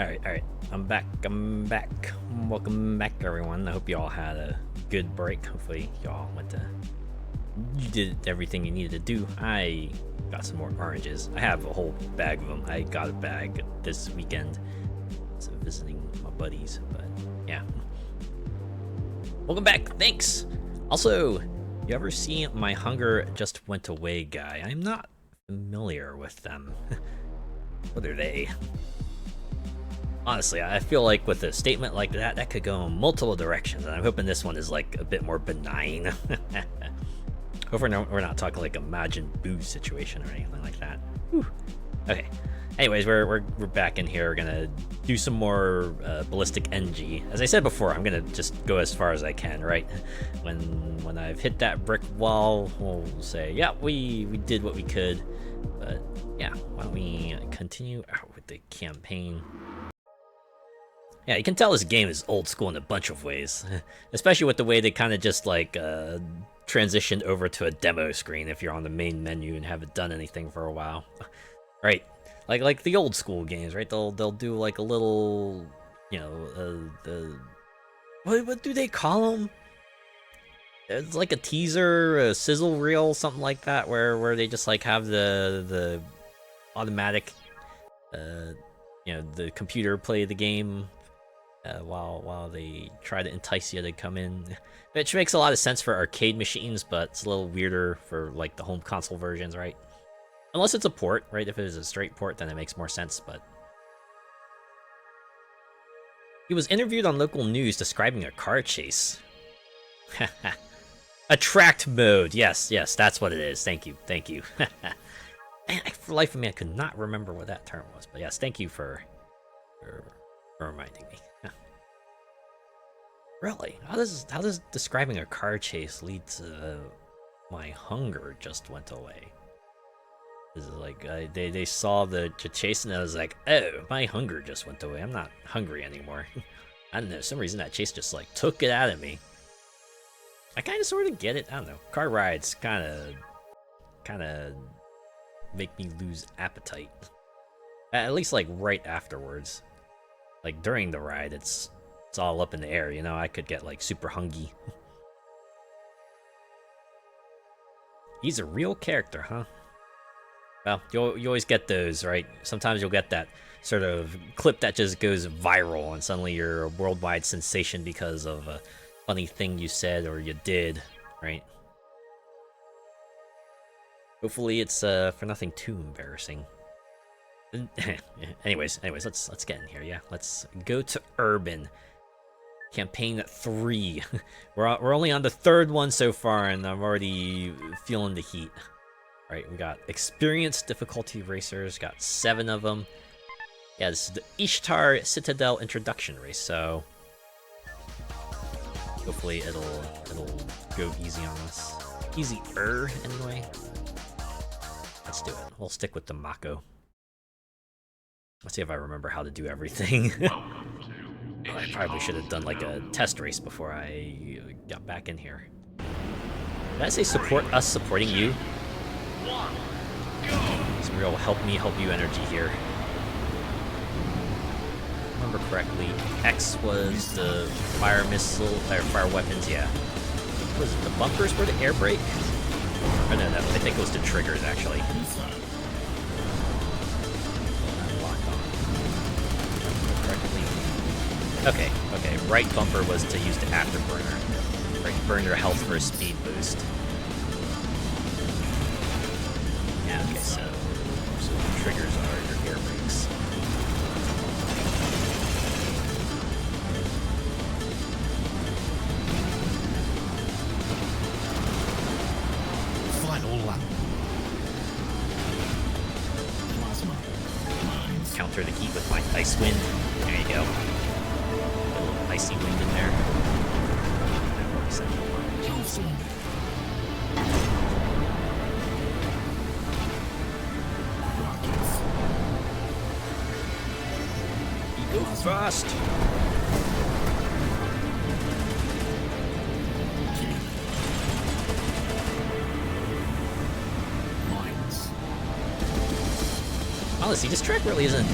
Alright. I'm back. Welcome back, everyone. I hope you all had a good break. Hopefully, y'all you did everything you needed to do. I got some more oranges. I have a whole bag of them. I got a bag this weekend. So visiting my buddies, but yeah. Welcome back. Thanks. Also, you ever see my hunger just went away guy? I'm not familiar with them. What are they? Honestly, I feel like with a statement like that, that could go in multiple directions, and I'm hoping this one is like a bit more benign. Hope we're not talking like a Majin Buu situation or anything like that. Whew. Okay. Anyways, we're back in here. We're gonna do some more BallisticNG. As I said before, I'm gonna just go as far as I can, right? When I've hit that brick wall, we'll say, yeah, we did what we could. But yeah, why don't we continue out with the campaign? Yeah, you can tell this game is old school in a bunch of ways, especially with the way they kind of just like transitioned over to a demo screen if you're on the main menu and haven't done anything for a while, right? Like the old school games, right? They'll do like a little, you know, what do they call them? It's like a teaser, a sizzle reel, something like that, where they just like have the automatic, you know, the computer play the game. While they try to entice you to come in, which makes a lot of sense for arcade machines, but it's a little weirder for like the home console versions, right? Unless it's a port, right? If it is a straight port, then it makes more sense. But he was interviewed on local news describing a car chase. Attract mode, yes, that's what it is. Thank you. Man, for the life of me, I could not remember what that term was. But yes, thank you for reminding me. Really? How does describing a car chase lead to my hunger just went away? This is like they saw the chase and I was like, oh, my hunger just went away. I'm not hungry anymore. I don't know. For some reason that chase just like took it out of me. I kind of sort of get it. I don't know. Car rides kind of make me lose appetite. At least like right afterwards. Like during the ride, it's all up in the air, you know. I could get like super hungry. He's a real character, huh? Well, you always get those, right? Sometimes you'll get that sort of clip that just goes viral, and suddenly you're a worldwide sensation because of a funny thing you said or you did, right? Hopefully, it's for nothing too embarrassing. anyways, let's get in here. Yeah, let's go to urban. Campaign 3. We're only on the third one so far, and I'm already feeling the heat. All right, we got experienced difficulty racers. Got 7 of them. Yeah, this is the Ishtar Citadel introduction race. So hopefully it'll go easy on us. Easier anyway. Let's do it. We'll stick with the Mako. Let's see if I remember how to do everything. I probably should have done like a test race before I got back in here. Did I say support us supporting you? Some real help me help you energy here. If I remember correctly, X was the fire missile or fire weapons, yeah. Was it the bumpers for the air brake? Oh no, I think it was the triggers actually. Okay, right bumper was to use the afterburner. Right, burn your health for a speed boost. Yeah, okay, so the triggers are your air brakes. Final lap. Counter the heat with my ice wind. There you go. Icy wind in there. You go fast. Honestly, this track really isn't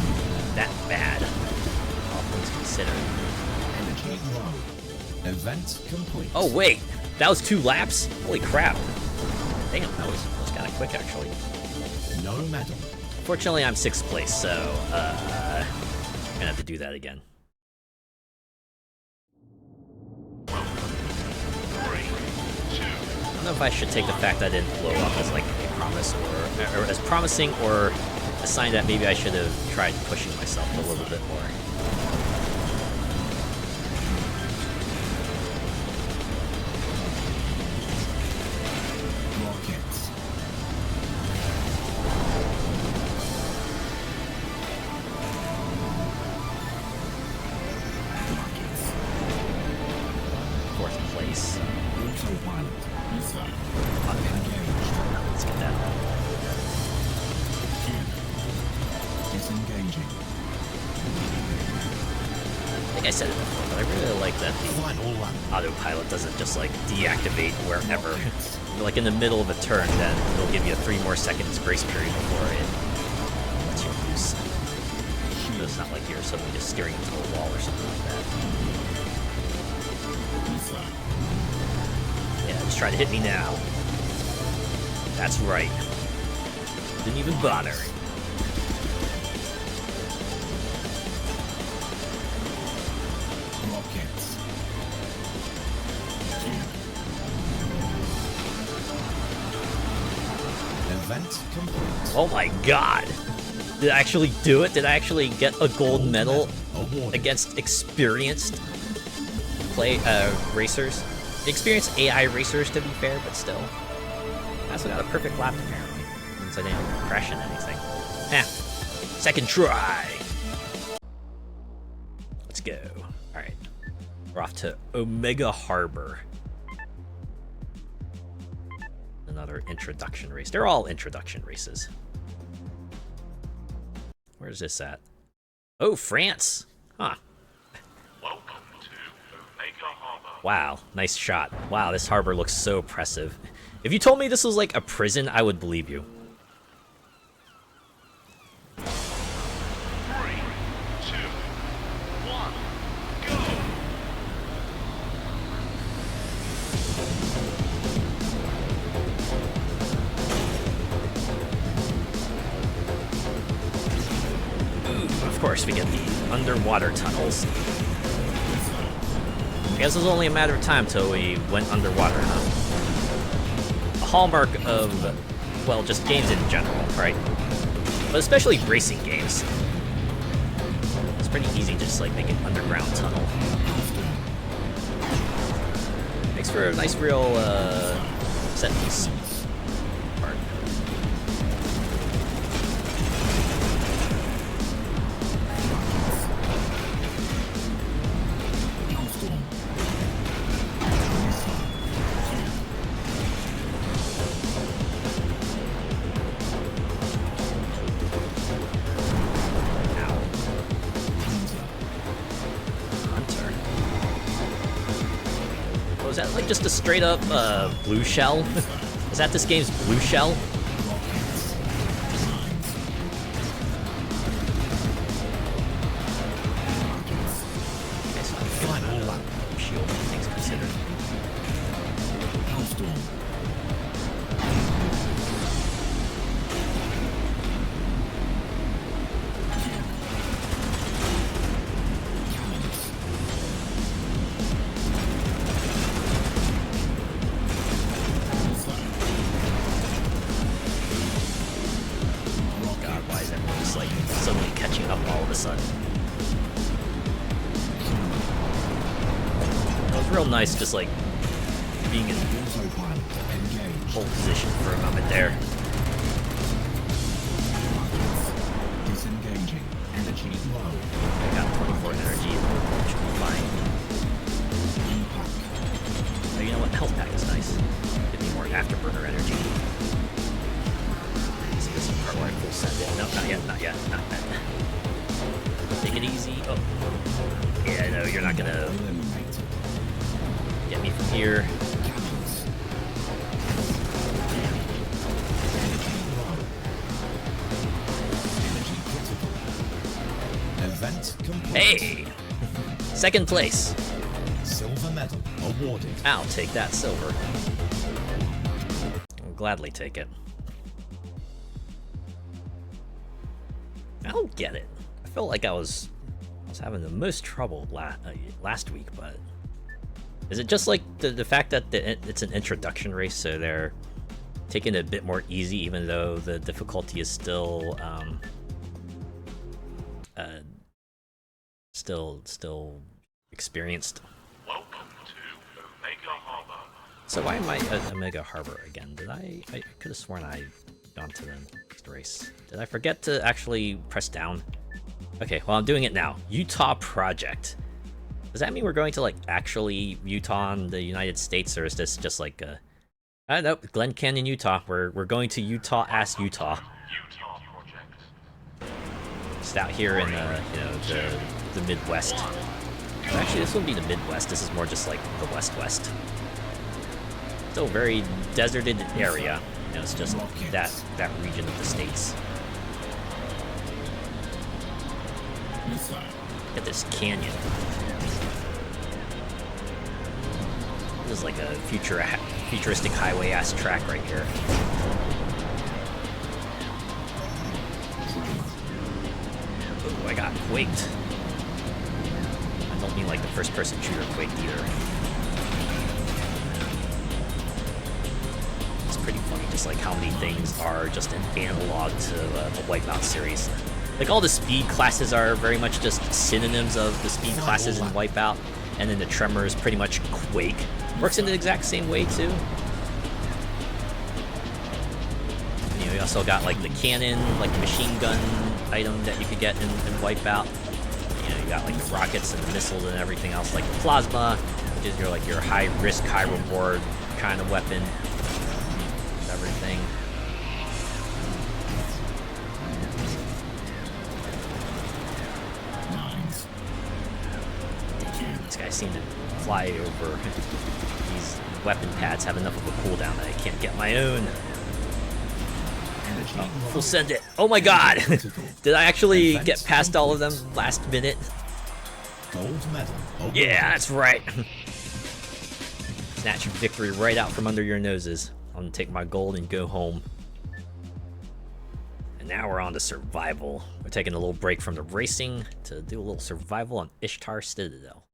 that bad. things considered. Energy low. Event complete. Oh wait, that was 2 laps? Holy crap. Damn, that was kind of quick actually. No medal. Fortunately, I'm 6th place, so I'm gonna have to do that again. I don't know if I should take the fact that I didn't blow up as like a promise or as promising, or a sign that maybe I should have tried pushing myself a little bit more. Rockets. Fourth place. Autopilot. Missile. Let's get that. Disengaging. I think I said it before, but I really like that the Final lap. autopilot doesn't just like deactivate wherever. Like in the middle of a turn, then it'll give you a 3 more seconds grace period before it lets you loose. So it's not like you're suddenly just steering into a wall or something like that. Missile. Yeah, just try to hit me now. That's right. Didn't even bother. Rockets. Event complete. Oh my god! Did I actually do it? Did I actually get a gold medal against experienced racers? Experienced AI racers, to be fair, but still. I also got a perfect lap, apparently. Means I didn't crash in anything. Eh. Second try! Let's go. Alright. We're off to Omega Harbor. Another introduction race. They're all introduction races. Where's this at? Oh, France! Huh. Welcome to Omega Harbor. Wow, nice shot. Wow, this harbor looks so oppressive. If you told me this was like a prison, I would believe you. 3, 2, 1, go! Of course, we get the underwater tunnels. I guess it was only a matter of time till we went underwater, huh? A hallmark of, well, just games in general, right? But especially racing games. It's pretty easy to just like make an underground tunnel. Makes for a nice real set piece part. Is that like just a straight up blue shell? Is that this game's blue shell? Okay, so I'm feeling a lot of shield, things considered. Nice, just like being in pole position for a moment there. Disengaging. Energy low. I got 24 energy, which will be fine. Oh, you know what? Health pack is nice. Give me more afterburner energy. See this part where I full send it. No, not yet, not yet, not yet. Take it easy. Oh. Yeah, no, you're not gonna get me from here. Event complete. Hey! Second place. Silver medal awarded. I'll take that silver. I'll gladly take it. I don't get it. I felt like I was having the most trouble last week, but is it just like the fact that it's an introduction race, so they're taking it a bit more easy, even though the difficulty is still still experienced? Welcome to Omega Harbor. So why am I at Omega Harbor again? Did I could have sworn I gone to the next race. Did I forget to actually press down? Okay, well, I'm doing it now. Utah Project. Does that mean we're going to, like, actually Utah in the United States, or is this just like I don't know, Glen Canyon, Utah. We're going to Utah, Utah. Utah Project. Just out here in you know, the Midwest. Well, actually, this wouldn't be the Midwest. This is more just like the West. Still a very deserted area. You know, it's just that region of the states. Missile. Look at this canyon. This is like a futuristic highway-ass track right here. Ooh, I got quaked. I don't mean like the first-person shooter quaked either. It's pretty funny, just like how many things are just an analog to the Wipeout series. Like, all the speed classes are very much just synonyms of the speed classes in Wipeout, and then the tremor is pretty much Quake. Works in the exact same way, too. You know, you also got, like, the cannon, like, the machine gun item that you could get in Wipeout. You know, you got, like, the rockets and the missiles and everything else, like the plasma, which is your, like, your high-risk, high-reward kind of weapon. Everything. These guys seem to fly over. These weapon pads have enough of a cooldown that I can't get my own. Oh, we'll send it. Oh my god! Did I actually get past all of them last minute? Gold medal. Yeah, that's right. Snatch victory right out from under your noses. I'm gonna take my gold and go home. And now we're on to survival. We're taking a little break from the racing to do a little survival on Ishtar Citadel.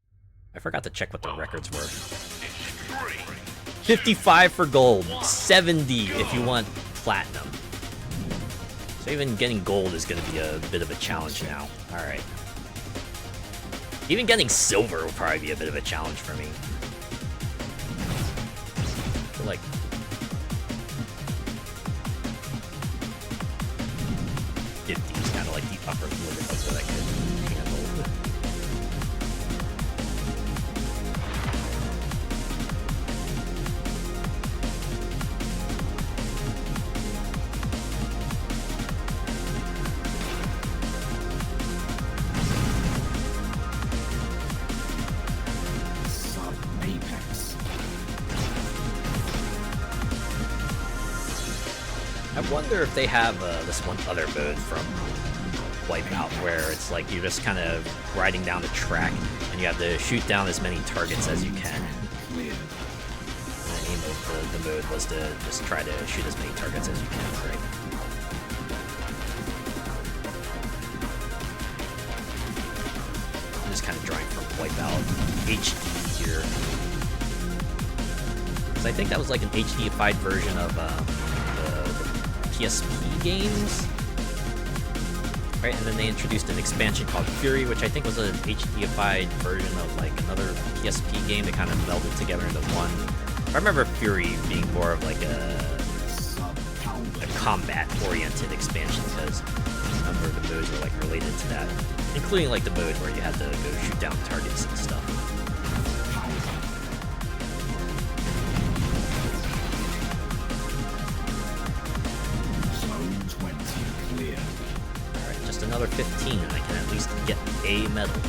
I forgot to check what the records were. 55 for gold, 70 if you want platinum. So even getting gold is going to be a bit of a challenge now. Alright. Even getting silver will probably be a bit of a challenge for me. I feel like... $50 is kind of like the upper limit of what I could handle. I wonder if they have this one other mode from Wipeout where it's like you're just kind of riding down the track and you have to shoot down as many targets as you can. The aim of the mode was to just try to shoot as many targets as you can, right? I'm just kind of drawing from Wipeout HD here. Because I think that was like an HD-ified version of the PSP games, right? And then they introduced an expansion called Fury, which I think was an HD-ified version of like another PSP game. They kind of melded together into one. I remember Fury being more of like a combat-oriented expansion because a number of the modes were like related to that, including like the mode where you had to go shoot down targets and stuff. Another 15 and I can at least get a medal.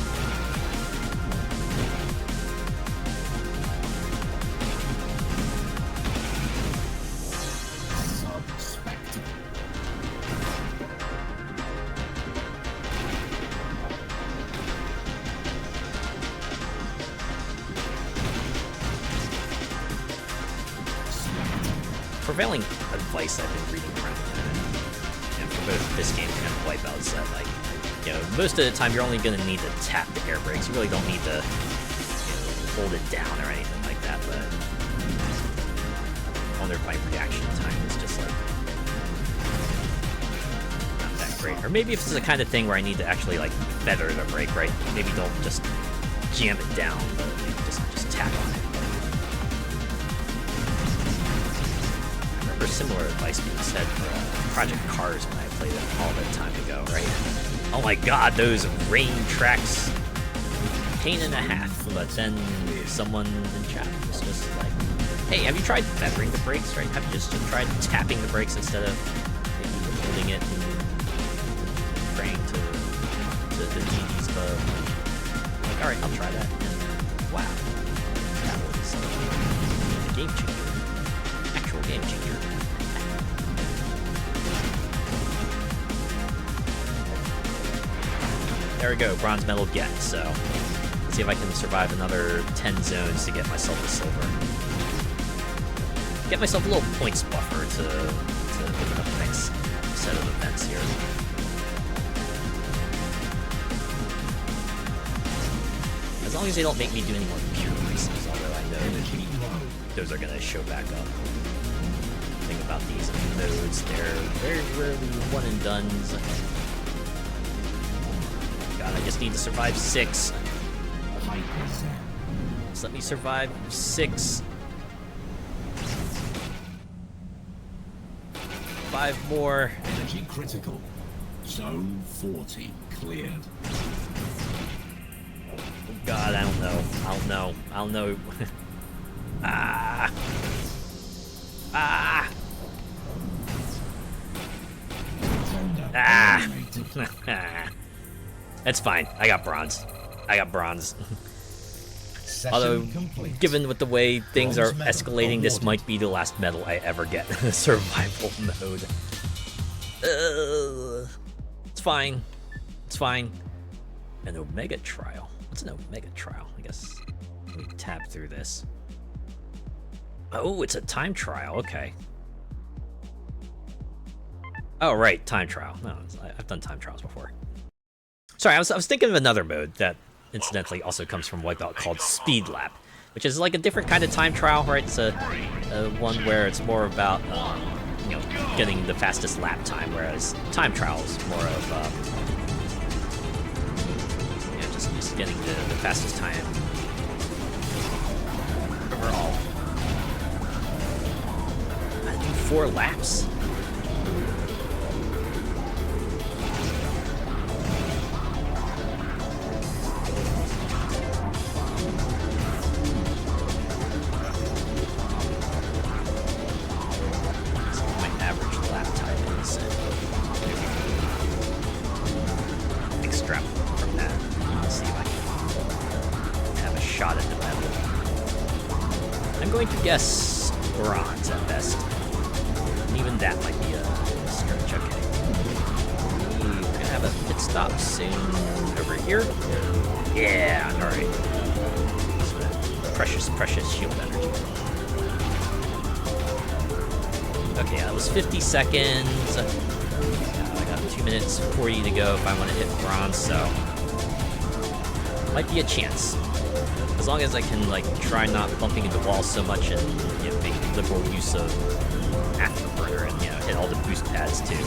prevailing advice I've been reading around for both this game and Wipeout is that, like, you know, most of the time you're only going to need to tap the air brakes. You really don't need to, you know, hold it down or anything like that, but I wonder if my reaction time is just, like, not that great. Or maybe if it's the kind of thing where I need to actually, like, feather the brake, right? Maybe don't just jam it down, but maybe just tap on it. I remember similar advice being said for Project Cars when I played it all that time ago, right? Oh my god, those rain tracks, pain and a half. But then someone in chat was just like, hey, have you tried feathering the brakes, right? Have you just tried tapping the brakes instead of maybe holding it and praying to the deities above? Like, alright, I'll try that. And wow, that was a game changer. Actual game changer. There we go, bronze medal get, so let's see if I can survive another 10 zones to get myself a silver. Get myself a little points buffer to open up the next set of events here. As long as they don't make me do any more pure races, although I know those are gonna show back up. The thing about these modes, they're very rarely one and dones. God, I just need to survive 6. Just let me survive 6. 5 more. Energy critical. Zone 40 cleared. God, I don't know. Ah. Ah. Ah. That's fine. I got bronze. Although, given with the way things are escalating, this might be the last medal I ever get in survival mode. It's fine. An Omega trial. What's an Omega trial? I guess let me tab through this. Oh, it's a time trial. Okay. Oh, right, time trial. No, I've done time trials before. Sorry, I was thinking of another mode that incidentally also comes from Wipeout called Speed Lap, which is like a different kind of time trial, right? It's a one where it's more about you know, getting the fastest lap time, whereas time trial is more of you know, just getting the fastest time overall. I think 4 laps. Yes, bronze at best. And even that might be a stretch. Okay. We're gonna have a pit stop soon over here. Yeah, alright. Precious shield energy. Okay, that was 50 seconds. I got 2 minutes 40 to go if I want to hit bronze, so might be a chance. As long as I can, like, try not bumping into walls so much and, you know, make liberal use of afterburner and, you know, hit all the boost pads too.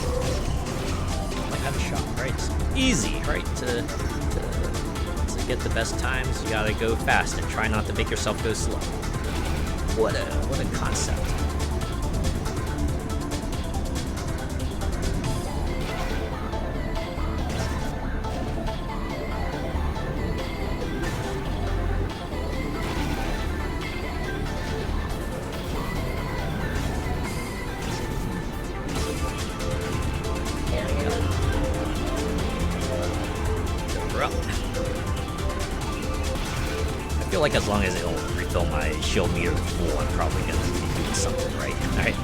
Might have a shot, right? It's easy, right? To get the best times, you gotta go fast and try not to make yourself go slow. What a concept. Like as long as it'll refill my shield meter to full, I'm probably gonna be doing something right. Alright.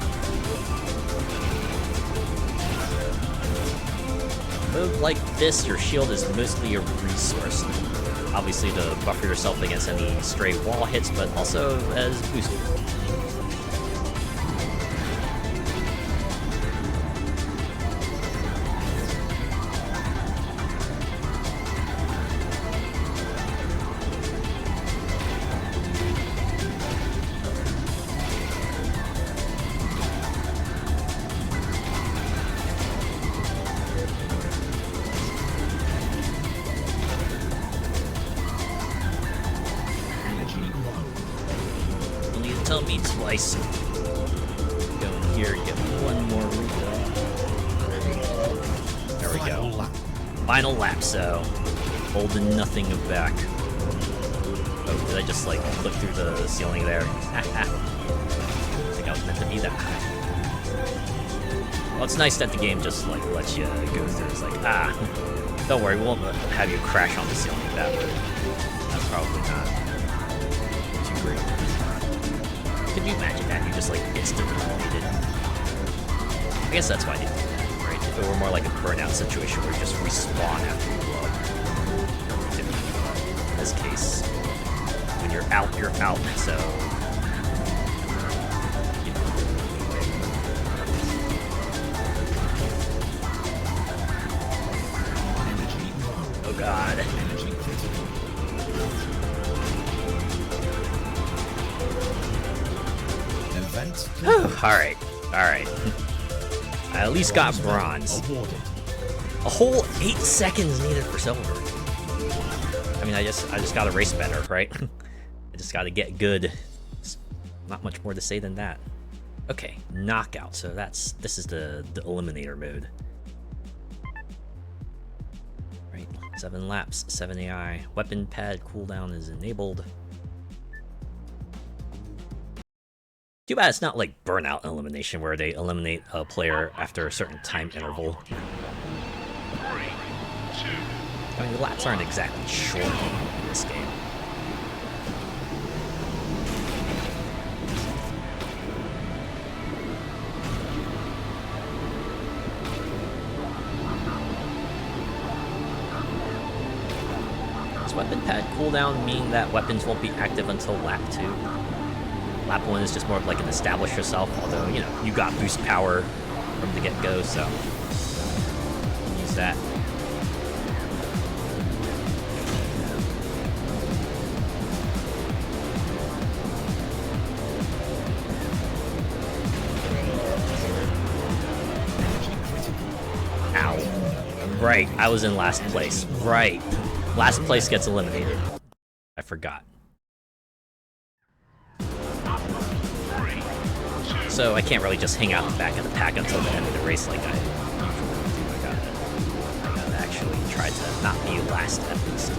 Move like this, your shield is mostly a resource. Obviously to buffer yourself against any stray wall hits, but also as boosting. tell me twice. Go in here, get one more refill. There we go. Final lap, so holding nothing back. Oh, did I just like clip through the ceiling there? I think I was meant to be that high. Well, it's nice that the game just like lets you go through. It's like, don't worry, we won't have you crash on the ceiling. That's probably not too great. Could you imagine that? You just like instantly deleted. I guess that's why I did it, right? If it were more like a burnout situation where you just respawn after you blow up. In this case, when you're out, so... You know, oh god. Alright. I at least got bronze. A whole 8 seconds needed for silver. I mean, I just gotta race better, right? I just gotta get good. Not much more to say than that. Okay, knockout. So this is the eliminator mode. Right, 7 laps, 7 AI. Weapon pad cooldown is enabled. Too bad it's not like burnout elimination where they eliminate a player after a certain time interval. 3, 2. I mean, the laps aren't exactly short in this game. Does weapon pad cooldown mean that weapons won't be active until lap 2? Lap 1 is just more of like an establish yourself, although, you know, you got boost power from the get-go, so use that. Ow. Right, I was in last place. Right. Last place gets eliminated. I forgot. So I can't really just hang out in the back of the pack until the end of the race like I usually do. I gotta actually try to not be last at least.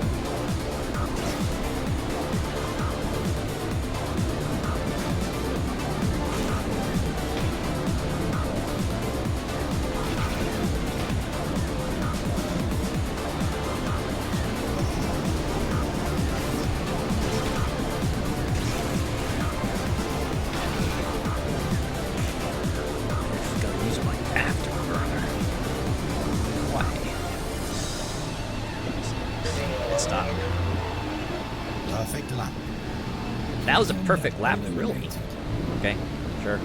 That was a perfect lap, really. Okay, sure.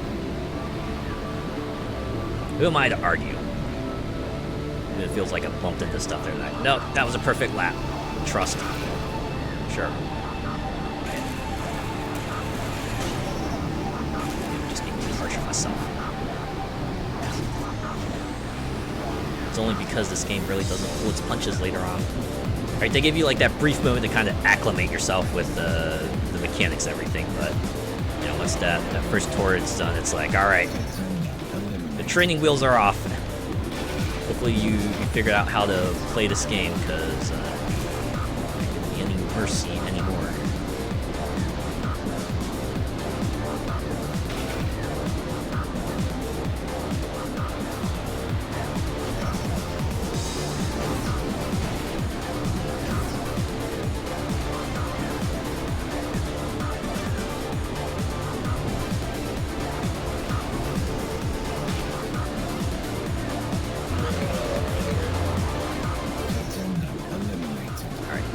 Who am I to argue? It feels like I bumped into stuff there. No, that was a perfect lap. Trust. Sure. Just being too harsh on myself. It's only because this game really doesn't pull its punches later on. Right, they give you like that brief moment to kind of acclimate yourself with the mechanics and everything, but you know, once that first tour is done, it's like, all right, the training wheels are off. Hopefully you figured out how to play this game, because there can't be any mercy anymore.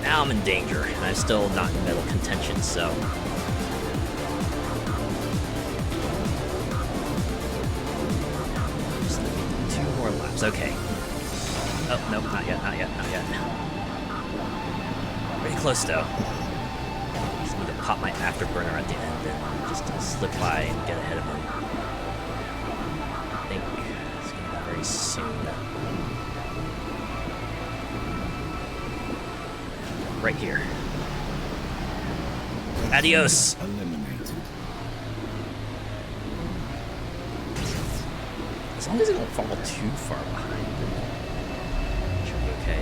Now I'm in danger, and I'm still not in medal contention, so... Just 2 more laps, okay. Oh, no, not yet. Pretty close, though. Just need to pop my afterburner at the end and just slip by and get ahead of him. I think it's going to be very soon. Right here. Adios. As long as it don't fall too far behind, it should be okay.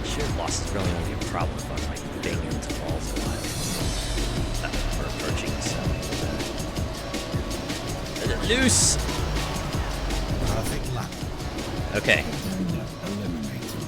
Sheer loss is really only a problem if I'm like bang into walls a lot. We're approaching, so let it loose. Perfect lap. Okay. Contender eliminated.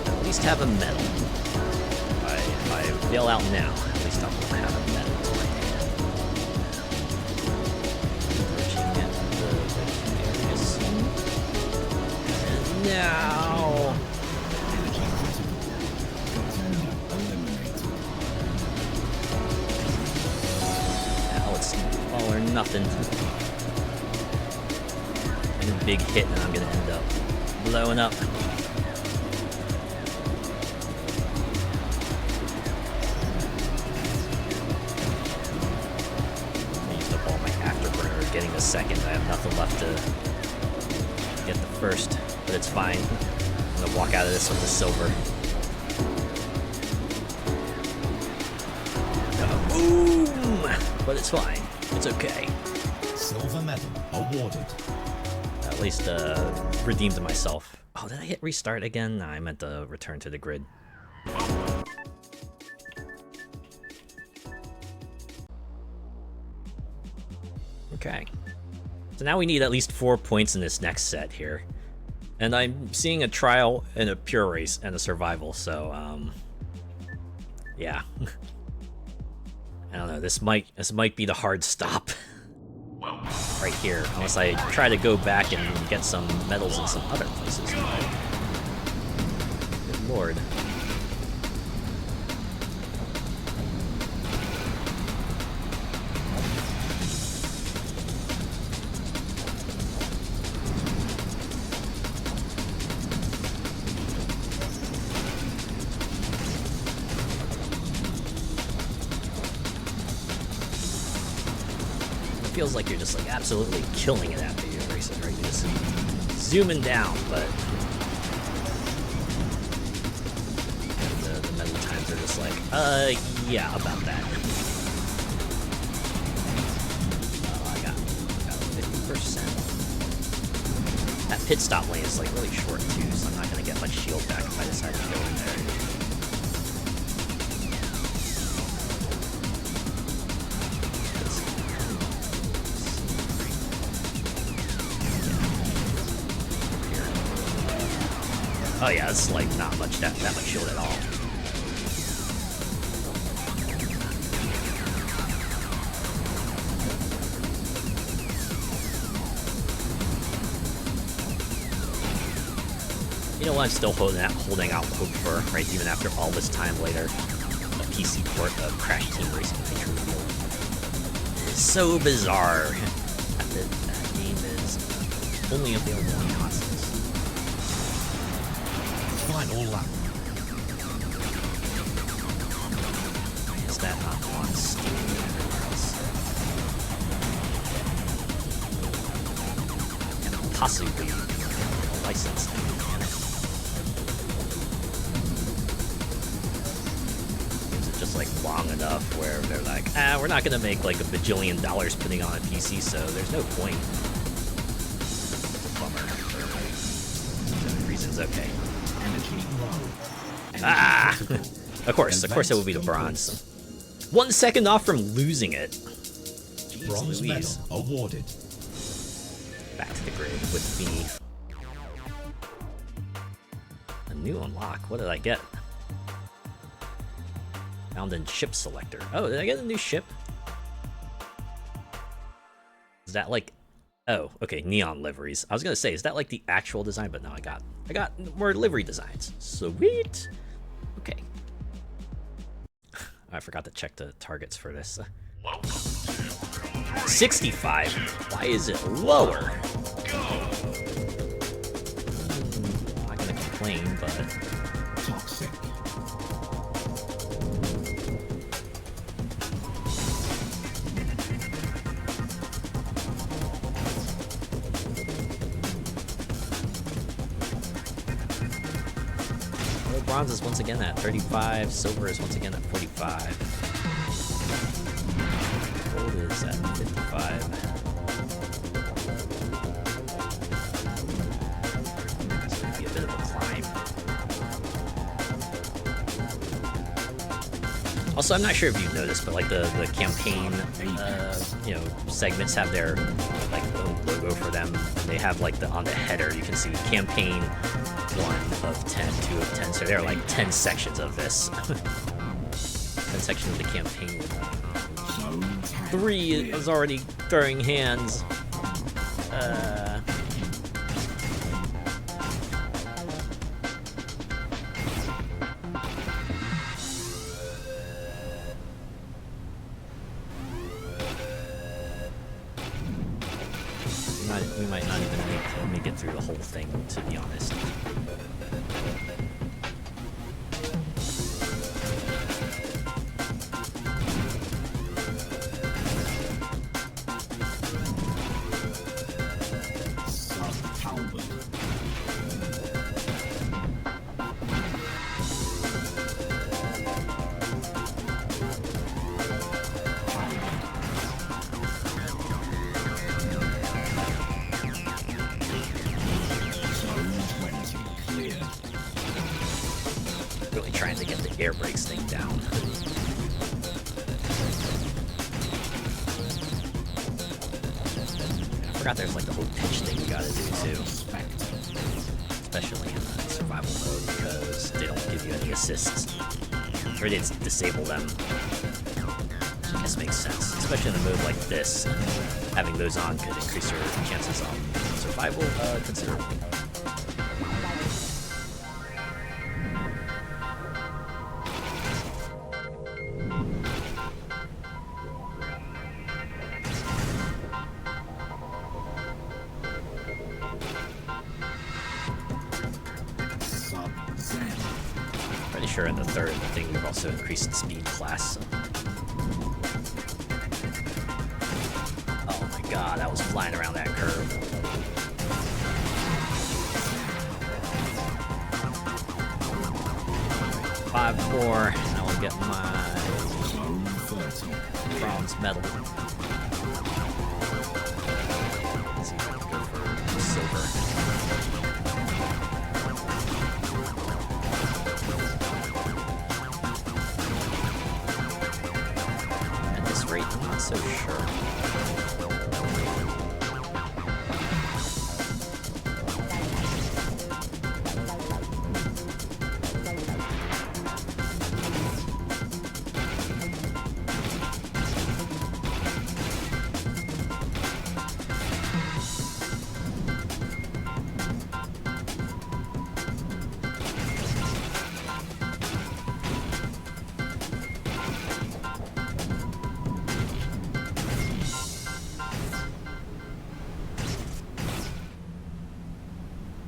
At least have a medal. If I bail out now, at least I'll have a medal to my hand. Approaching it, the area soon. And now. Energy critical. Contender eliminated. Now it's all or nothing. And a big hit, and I'm gonna end up blowing up. Getting a second. I have nothing left to get the first, but it's fine. I'm gonna walk out of this with the silver. Boom! But it's fine. It's okay. Silver medal awarded. At least redeemed myself. Oh, did I hit restart again? Nah, I meant to return to the grid. Okay. So now we need at least 4 points in this next set here. And I'm seeing a trial and a pure race and a survival, so yeah. I don't know, this might be the hard stop. Right here, unless I try to go back and get some medals in some other places. Good lord. Feels like you're just like absolutely killing it after your races, right? You're just zooming down, but the medal times are just like, yeah, about that. Oh, I got 50%. That pit stop lane is like really short too, so I'm not gonna get much shield back if I decide to go in there. Oh yeah, it's like not much that much shield at all. You know what I'm still holding out hope for, right? Even after all this time later, a PC port of Crash Team Racing feature reveal. It's so bizarre that game is only available on consoles. Final lap. Is that not on Steam and everywhere else? And possibly licensed. Is it just like long enough where they're like, we're not gonna make like $1 bajillion putting on a PC, so there's no point. It's a bummer for other reasons. Okay. Of course it would be the bronze. 1 second off from losing it. Jeez Bronze Louise. medal awarded. Back to the grid with me. A new unlock. What did I get? Found in ship selector. Oh, did I get a new ship? Is that like? Oh, okay, neon liveries. I was gonna say, is that like the actual design? But no, I got more livery designs. Sweet. Okay. I forgot to check the targets for this. 65. Why is it lower? complain, but Toxic. well, bronze is once again at 35, silver is once again at 45, gold is at 55. It's gonna be a bit of a climb. Also, I'm not sure if you've noticed, but like the campaign, you know, segments have their like own logo for them. They have like on the header you can see campaign 1 of 10, 2 of 10. So there are like 10 sections of this. 10 sections of the campaign. 3 is already throwing hands. We might not even make it through the whole thing, to be honest. Really trying to get the air brakes thing down. I forgot there's like the whole pitch thing you gotta do too. Especially in survival mode because they don't give you any assists. Or they disable them. Which I guess makes sense. Especially in a mode like this. Having those on could increase your chances of survival considerably. Pretty sure in the third thing we've also increased speed class. Oh my god, that was flying around that curve. Five more, and I will get my bronze medal. Let's see if I can go for silver. Rate, I'm not so sure.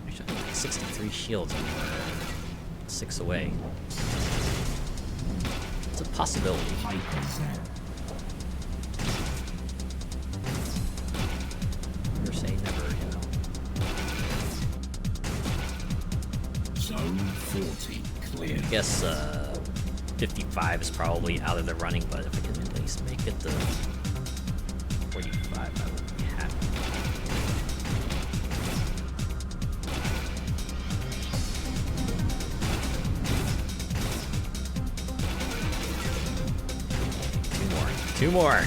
Actually, I think 63 shields and we're 6 away. It's a possibility. Never say never, you know. Zone 40 clear. I guess 55 is probably out of the running, but if we can at least make it to 45, I would be happy. Two more.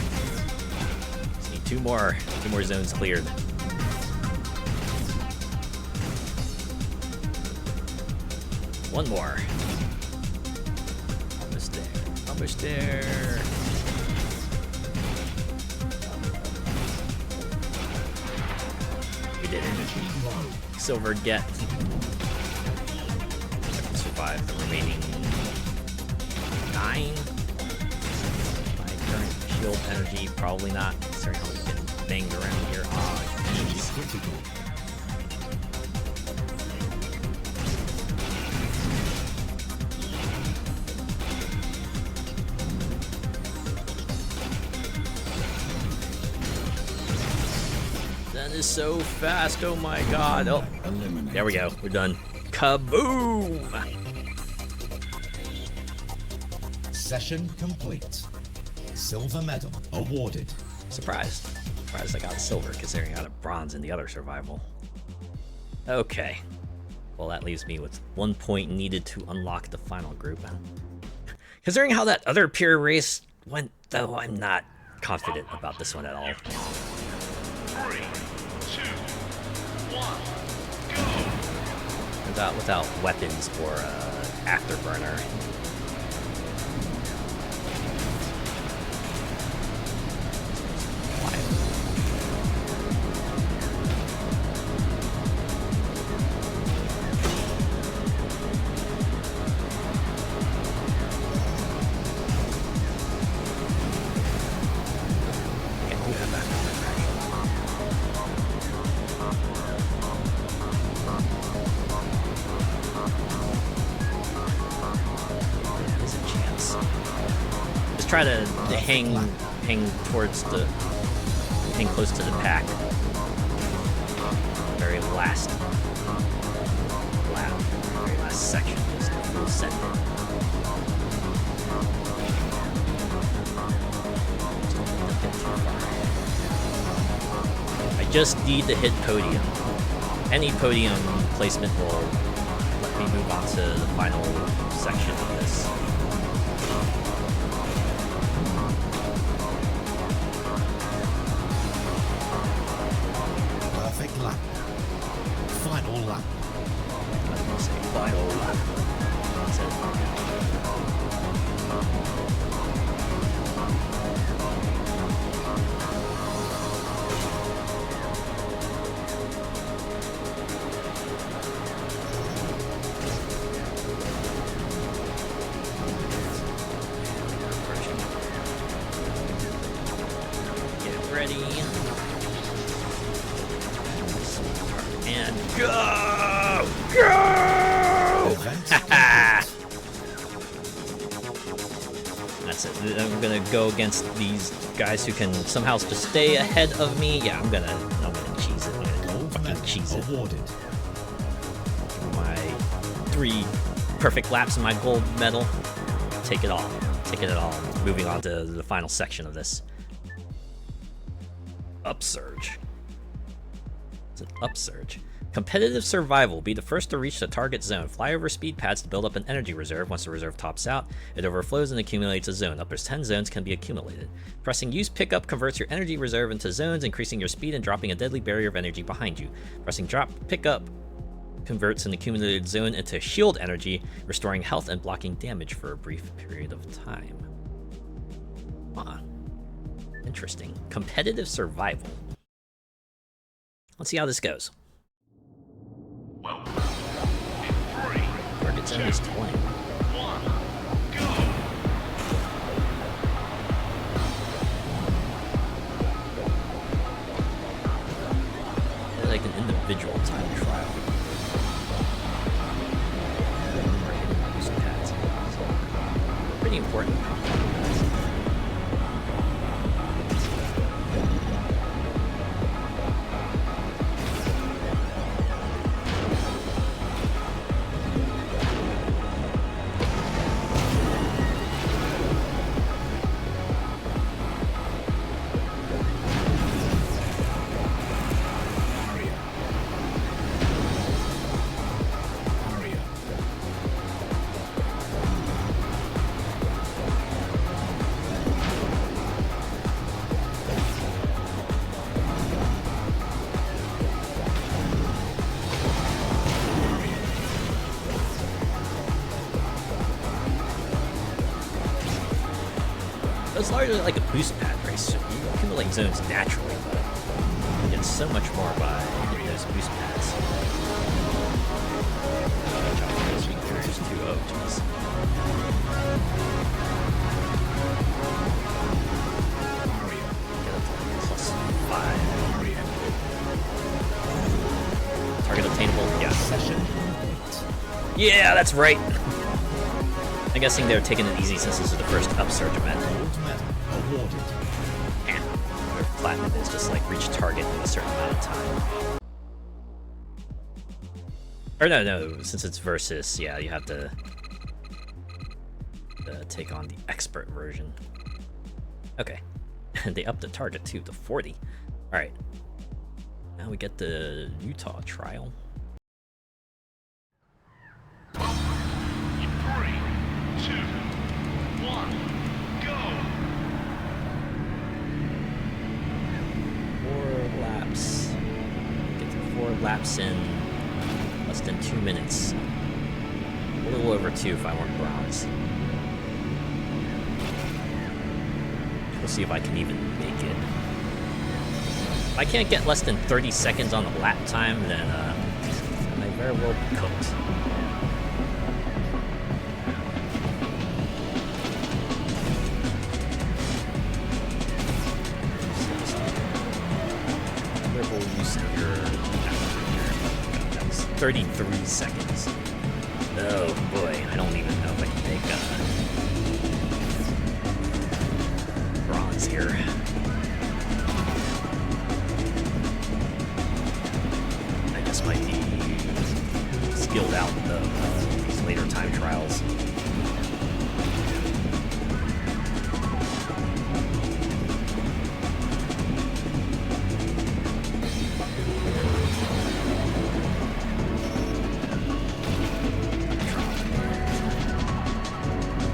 Just need two more zones cleared. One more. Almost there. Almost there. We did it. Silver get. I can survive the remaining 9. My current shield energy, probably not. Sorry how we've been banged around here. Oh, jeez. is so fast. Oh my god. Oh, Eliminated. there we go. We're done. Kaboom! Session complete. Silver medal awarded. Surprised I got silver considering I got a bronze in the other survival. Okay. Well, that leaves me with 1 point needed to unlock the final group. Considering how that other pure race went, though, I'm not confident about this one at all. 3, 2, 1, go! Without weapons or afterburner. Try to hang close to the pack. Very last lap, very last section, just a full send. I just need to hit podium. Any podium placement will let me move on to the final section of this. Lap. Final lap. I was gonna say final lap. Get ready. And go! Go! That's it. I'm gonna go against these guys who can somehow just stay ahead of me. Yeah, I'm gonna cheese it. I'm gonna fucking cheese it. Awarded. My 3 perfect laps and my gold medal. Take it all. Take it all. Moving on to the final section of this. Upsurge. It's an upsurge. Competitive survival. Be the first to reach the target zone. Fly over speed pads to build up an energy reserve. Once the reserve tops out, it overflows and accumulates a zone. Up to 10 zones can be accumulated. Pressing use pickup converts your energy reserve into zones, increasing your speed and dropping a deadly barrier of energy behind you. Pressing drop pickup converts an accumulated zone into shield energy, restoring health and blocking damage for a brief period of time. Huh. Interesting. Competitive survival. Let's see how this goes. Welcome. In 3, Target's enemies 20. 1, go! Like an individual time trial. Pretty important. It's largely like a boost pad race. So you accumulate zones naturally, but you get so much more by hitting those boost pads. Just 2-0, jeez. Get up to +5. Target obtainable, yeah. Yeah, that's right. I'm guessing they're taking it easy since this is the first upsurge event. Gold medal awarded. Yeah. platinum is, just like reach target in a certain amount of time. Or no, since it's versus, yeah, you have to take on the expert version. Okay, and they upped the target too to 40. All right, now we get the Utah trial. In 3, 2, 1, go! 4 laps. Get to 4 laps in less than 2 minutes. A little over 2 if I weren't bronze. We'll see if I can even make it. If I can't get less than 30 seconds on the lap time, then I may very well be cooked. Use of your that was 33 seconds. Oh boy, I don't even know if I can make bronze here. I just might be skilled out in these later time trials.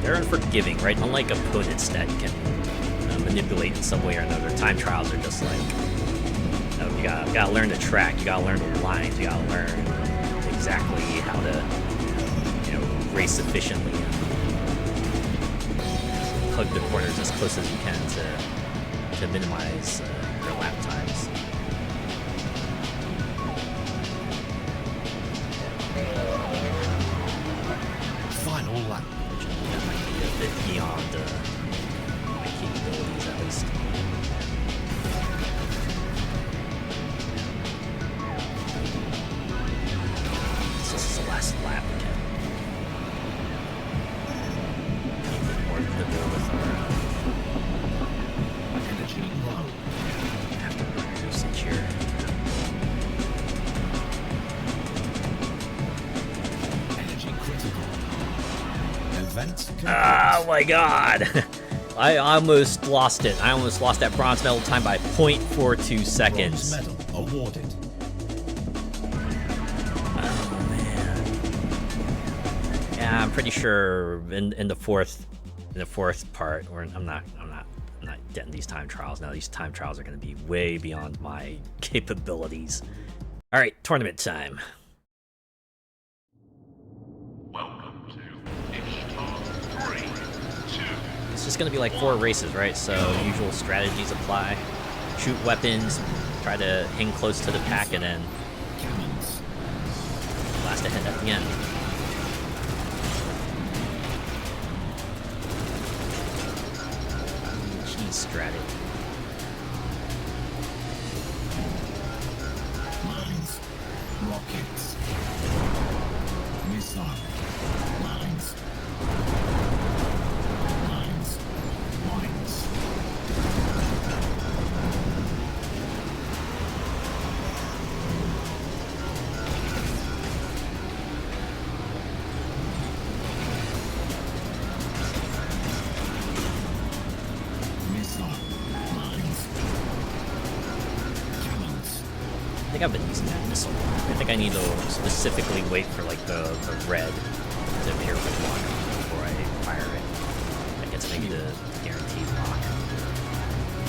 They're unforgiving, right? Unlike opponents that can manipulate in some way or another. Time trials are just like, you gotta learn the track, you gotta learn the lines, you gotta learn exactly how to, race efficiently and hug the corners as close as you can to minimize your lap times. Final lap. That might be a bit beyond my capabilities, at least. So this is the last lap again. A bit more liberal with our Energy low. afterburner usage here. Energy critical. Event complete. Oh my god! I almost lost it. I almost lost that bronze medal time by 0.42 seconds. Bronze medal awarded. Oh man. Yeah, I'm pretty sure in the fourth part, or I'm not getting these time trials now. These time trials are going to be way beyond my capabilities. All right, tournament time. Welcome to Ishtar 3, 2, It's just going to be like 4 races, right? So usual strategies apply. Shoot weapons, try to hang close to the pack, and then Cannons. blast ahead at the end. Cheese strategy. Mines. Rockets. Missile. Mines. Mines. Mines. Missile. Mines. Cannons. I think I've been using that missile. I think I need to specifically wait for like the red to appear with one before I fire it. That gets maybe the guaranteed lock.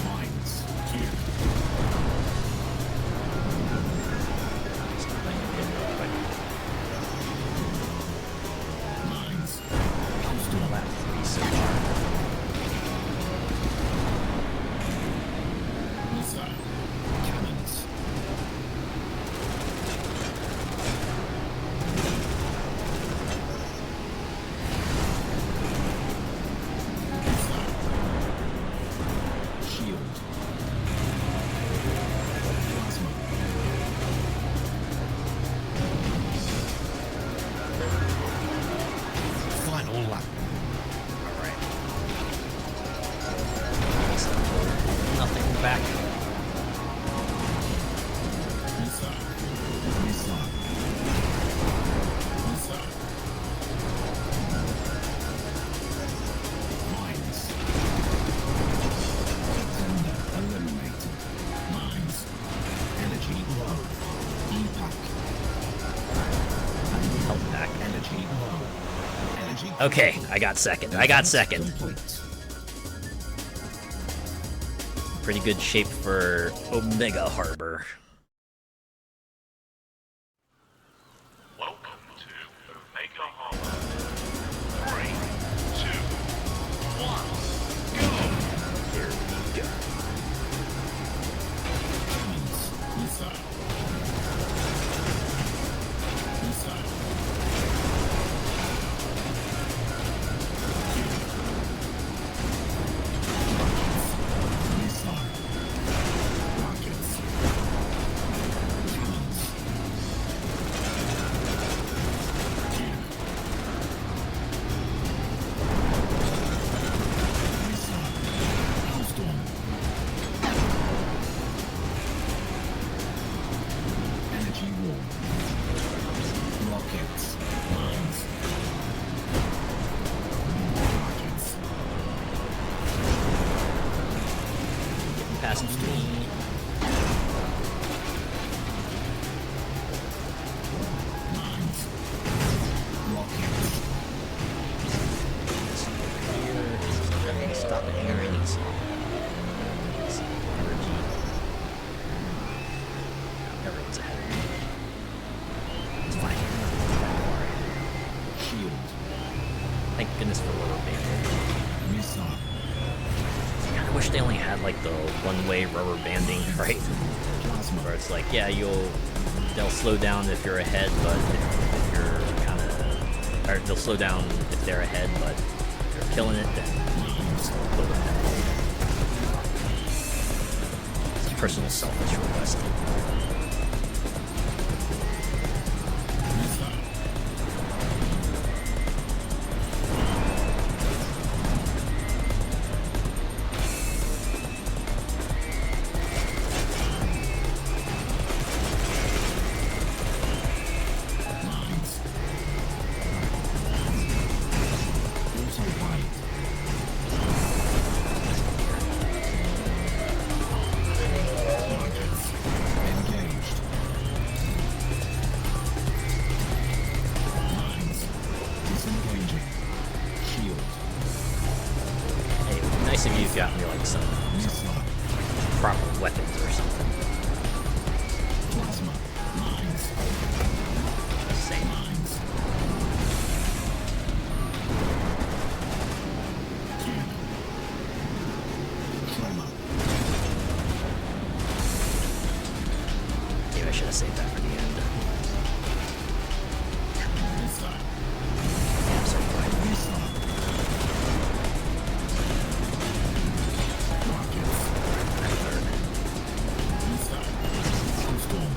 Mines. Here. It's not letting me hit real quick. Mines. Doing lap 3 so far. Missile. Cannons. Okay, I got second. I got second. Complete. Pretty good shape for Omega Harbor. Welcome to Omega Harbor. 3, 2, 1, go! Here we go. Cannons. Missile. Missile. Missile. Rockets. Cannons. Missile. Hailstorm. Energy war. Rockets. Mines. Rockets. Past me. Mines. Rockets. Here. Stop it here. I need some energy. Everyone's ahead of me. It's fine. Shield. Thank goodness for rubber banding. Missile. I kinda wish they only had like the one-way rubber banding, right? Plasma. Where it's like, yeah, they'll slow down if you're ahead, but if you're kind of, or they'll slow down if they're ahead, but if you're killing it, then just pull it ahead. It's a personal selfish request. Missile. Mines. Also white. Rockets. Engaged. Mines. Disengaging. Shield. Hey, it'd be nice if you got me like some Missile. proper weapons or something. Plasma. Mines. Same. Mines. Cannon. Tremor. Maybe I should have saved that for the end. Missile. Yeah, I'm sorry, why? Missile. Rockets. Third. Missile. Hailstorm.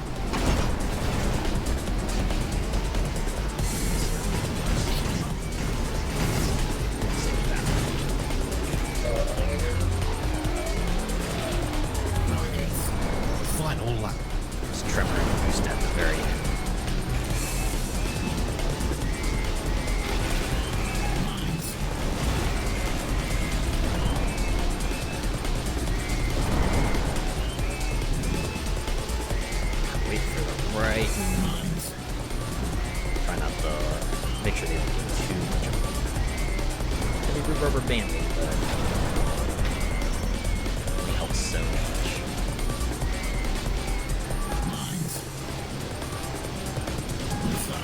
Save that. Rockets. Final lap. Just tremor and boost at the very end. Mines. Wait for the right. Mines. Try not to make sure they don't do too much of it. Maybe rubber banding, but it helps so much. Mines. Missile.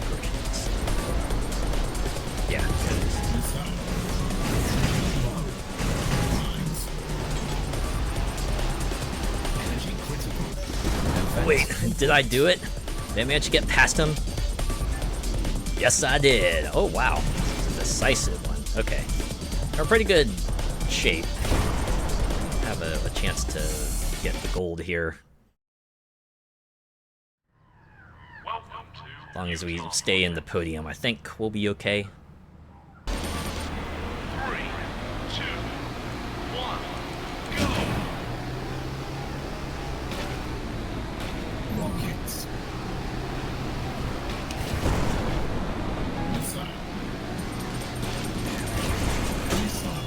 Rockets. Yeah, it is. Missile. Low. Mines. Energy critical. Wait, did I do it? Did I manage to get past him? Yes, I did. Oh, wow. Decisive one. Okay. We're in pretty good shape. Have a chance to get the gold here. Welcome to As long as we stay in the podium, I think we'll be okay. 3, 2, 1, go! Rockets. Missile. Missile.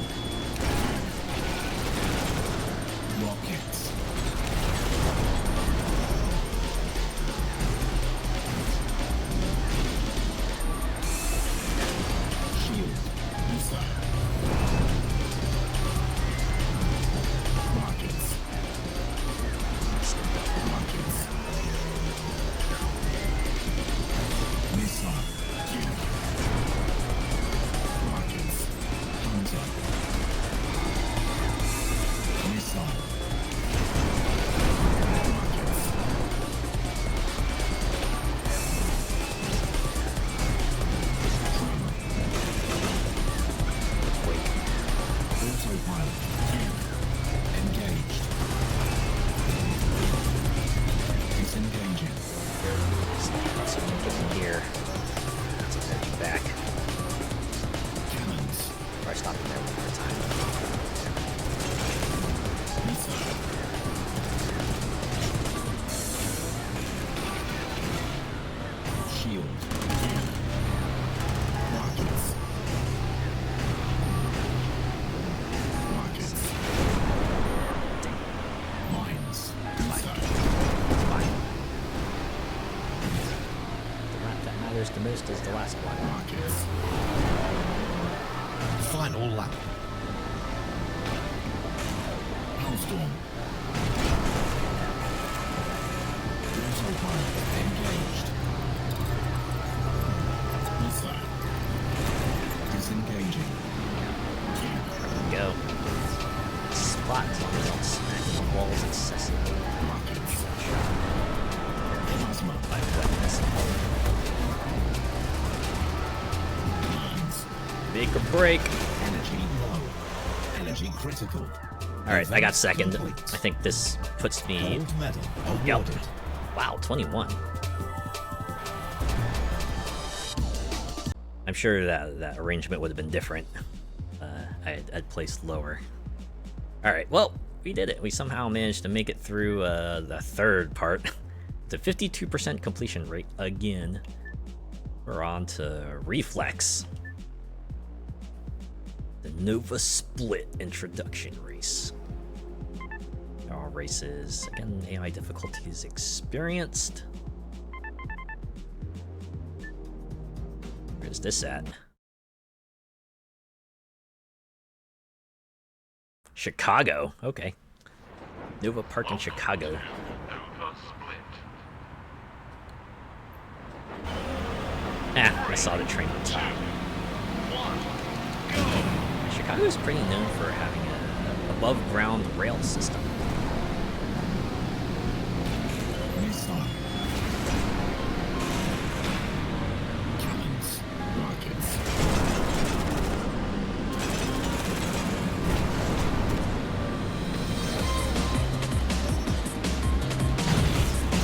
most as the last one. Rockets. Final lap. Hailstorm. Autopilot engaged. Missile. Disengaging. Go. Spot as long as I don't smack the walls excessively. Rockets. Plasma. By weapons. Lines. Make or break. Energy low. Energy critical. Alright, I got second. I think this puts me... Gold medal Yep. awarded. Wow, 21. I'm sure that arrangement would have been different. I'd placed lower. Alright, well, we did it. We somehow managed to make it through the third part. The 52% completion rate again. We're on to Reflex. The Nova Split introduction race. All races. Again, AI difficulty is experienced. Where's this at? Chicago. Okay. Nova Park in Chicago. Nova Split. I saw the train on top. 1, go! Chicago is pretty known for having a above-ground rail system. Missile. Cannons. Rockets.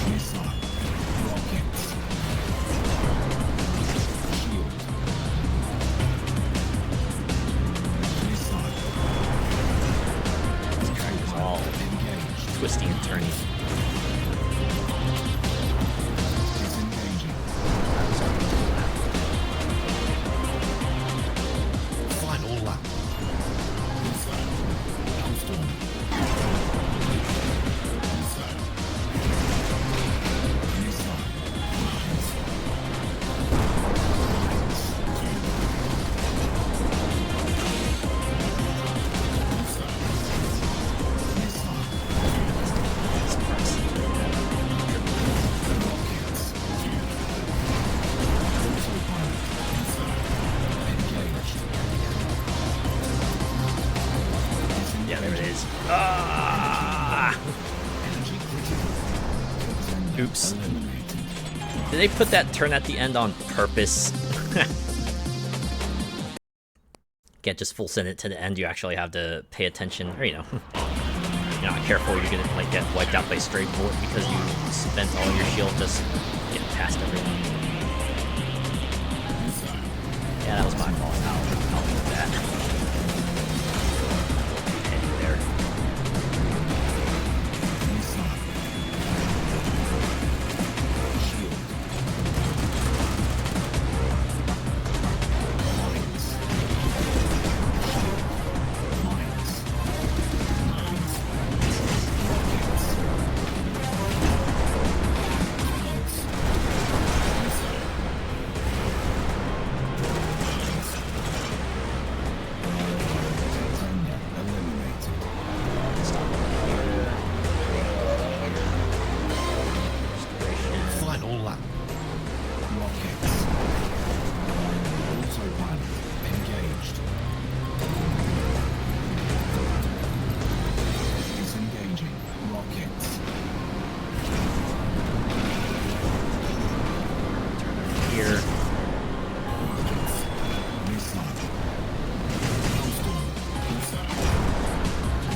Missile. Rockets. Shield. Missile. It's all Engaged. twisty and turny. Disengaging. Final lap. Missile. Hailstorm. Missile. Missile. Lines. Yeah, there it is. Ah! Oops. Did they put that turn at the end on purpose? Can't just full send it to the end. You actually have to pay attention, or you're not careful. You're gonna like get wiped out by a stray bullet because you spent all your shield just getting past everyone. Yeah, that was my fault. I'll admit that. Heading there. Final lap. Rockets. Autopilot engaged. Disengaging. Rockets. Here. Rockets. Missile. Hailstorm. Missile.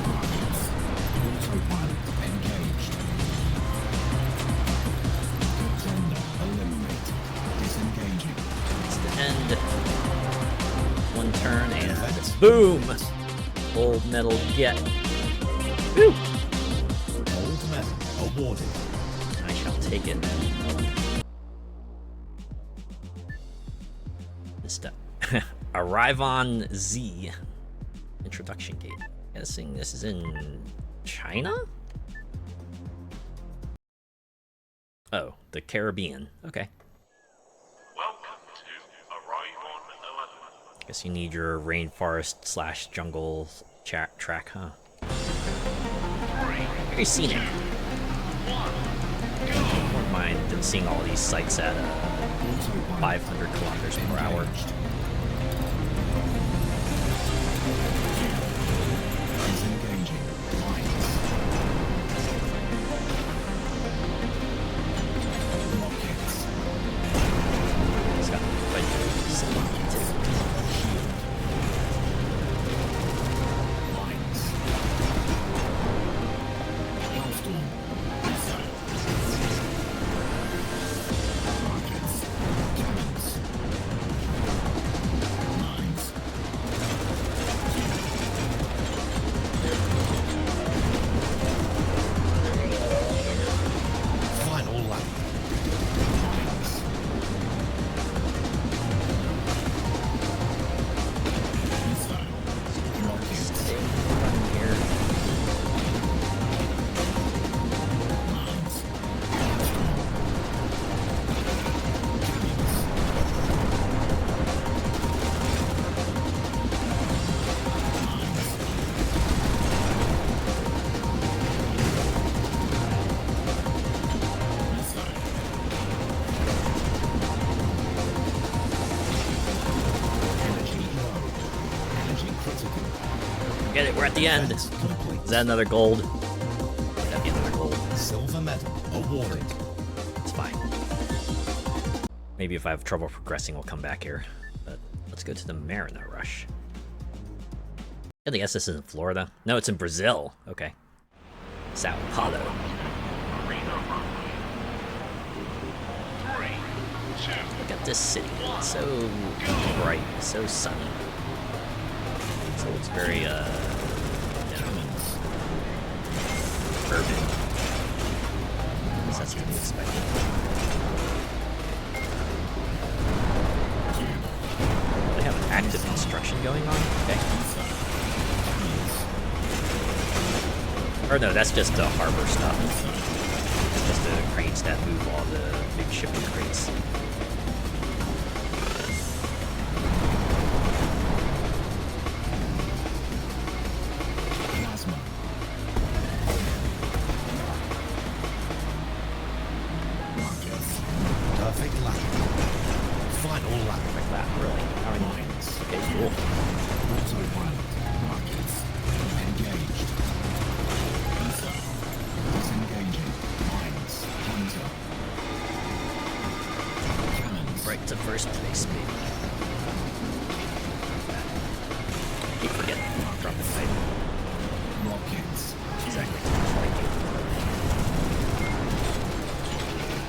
Rockets. Autopilot engaged. Contender eliminated. Disengaging. It's the end. One turn and boom! Gold medal get. Woo! Gold medal awarded. I shall take it. This Arrive on Z. Introduction gate. Guessing this is in China? Oh, the Caribbean. Okay. Welcome Guess you need your rainforest slash jungle track, huh? Very scenic. Wouldn't mind seeing all these sights at 500 kilometers per hour. Disengaging. Lines. Rockets. It's got quite a speed too. Lines. Hailstorm. Missile. Rockets. Cannons. Mines. Final lap. Mines. Missile. Rockets. Here. Mines. Hailstorm. Cannons. Missile. Energy low. Energy critical. Get it, we're at the end. Defense complete. Is that another gold? That'd be another gold. Silver medal awarded. It's fine. Maybe if I have trouble progressing, we'll come back here. But let's go to the Marina Rush. I guess this is in Florida. No, it's in Brazil. Okay. Sao Paulo. Marina runway. 3, 2, Look at this city. It's so bright, so sunny. So it's very, urban. I guess that's to be expected. They have an active construction going on? Okay. Or no, that's just the harbor stuff. It's just the cranes that move all the big shipping crates. Plasma. Rockets. Perfect lap. Final lap. Like that, really. How many? Mines. Okay, cool. Autopilot. Rockets. Engaged. Missile. Disengaging. Mines. Hunter. Cannons. Right to first place, baby. Keep forgetting. Drop the fight. Rockets. Exactly. Like it.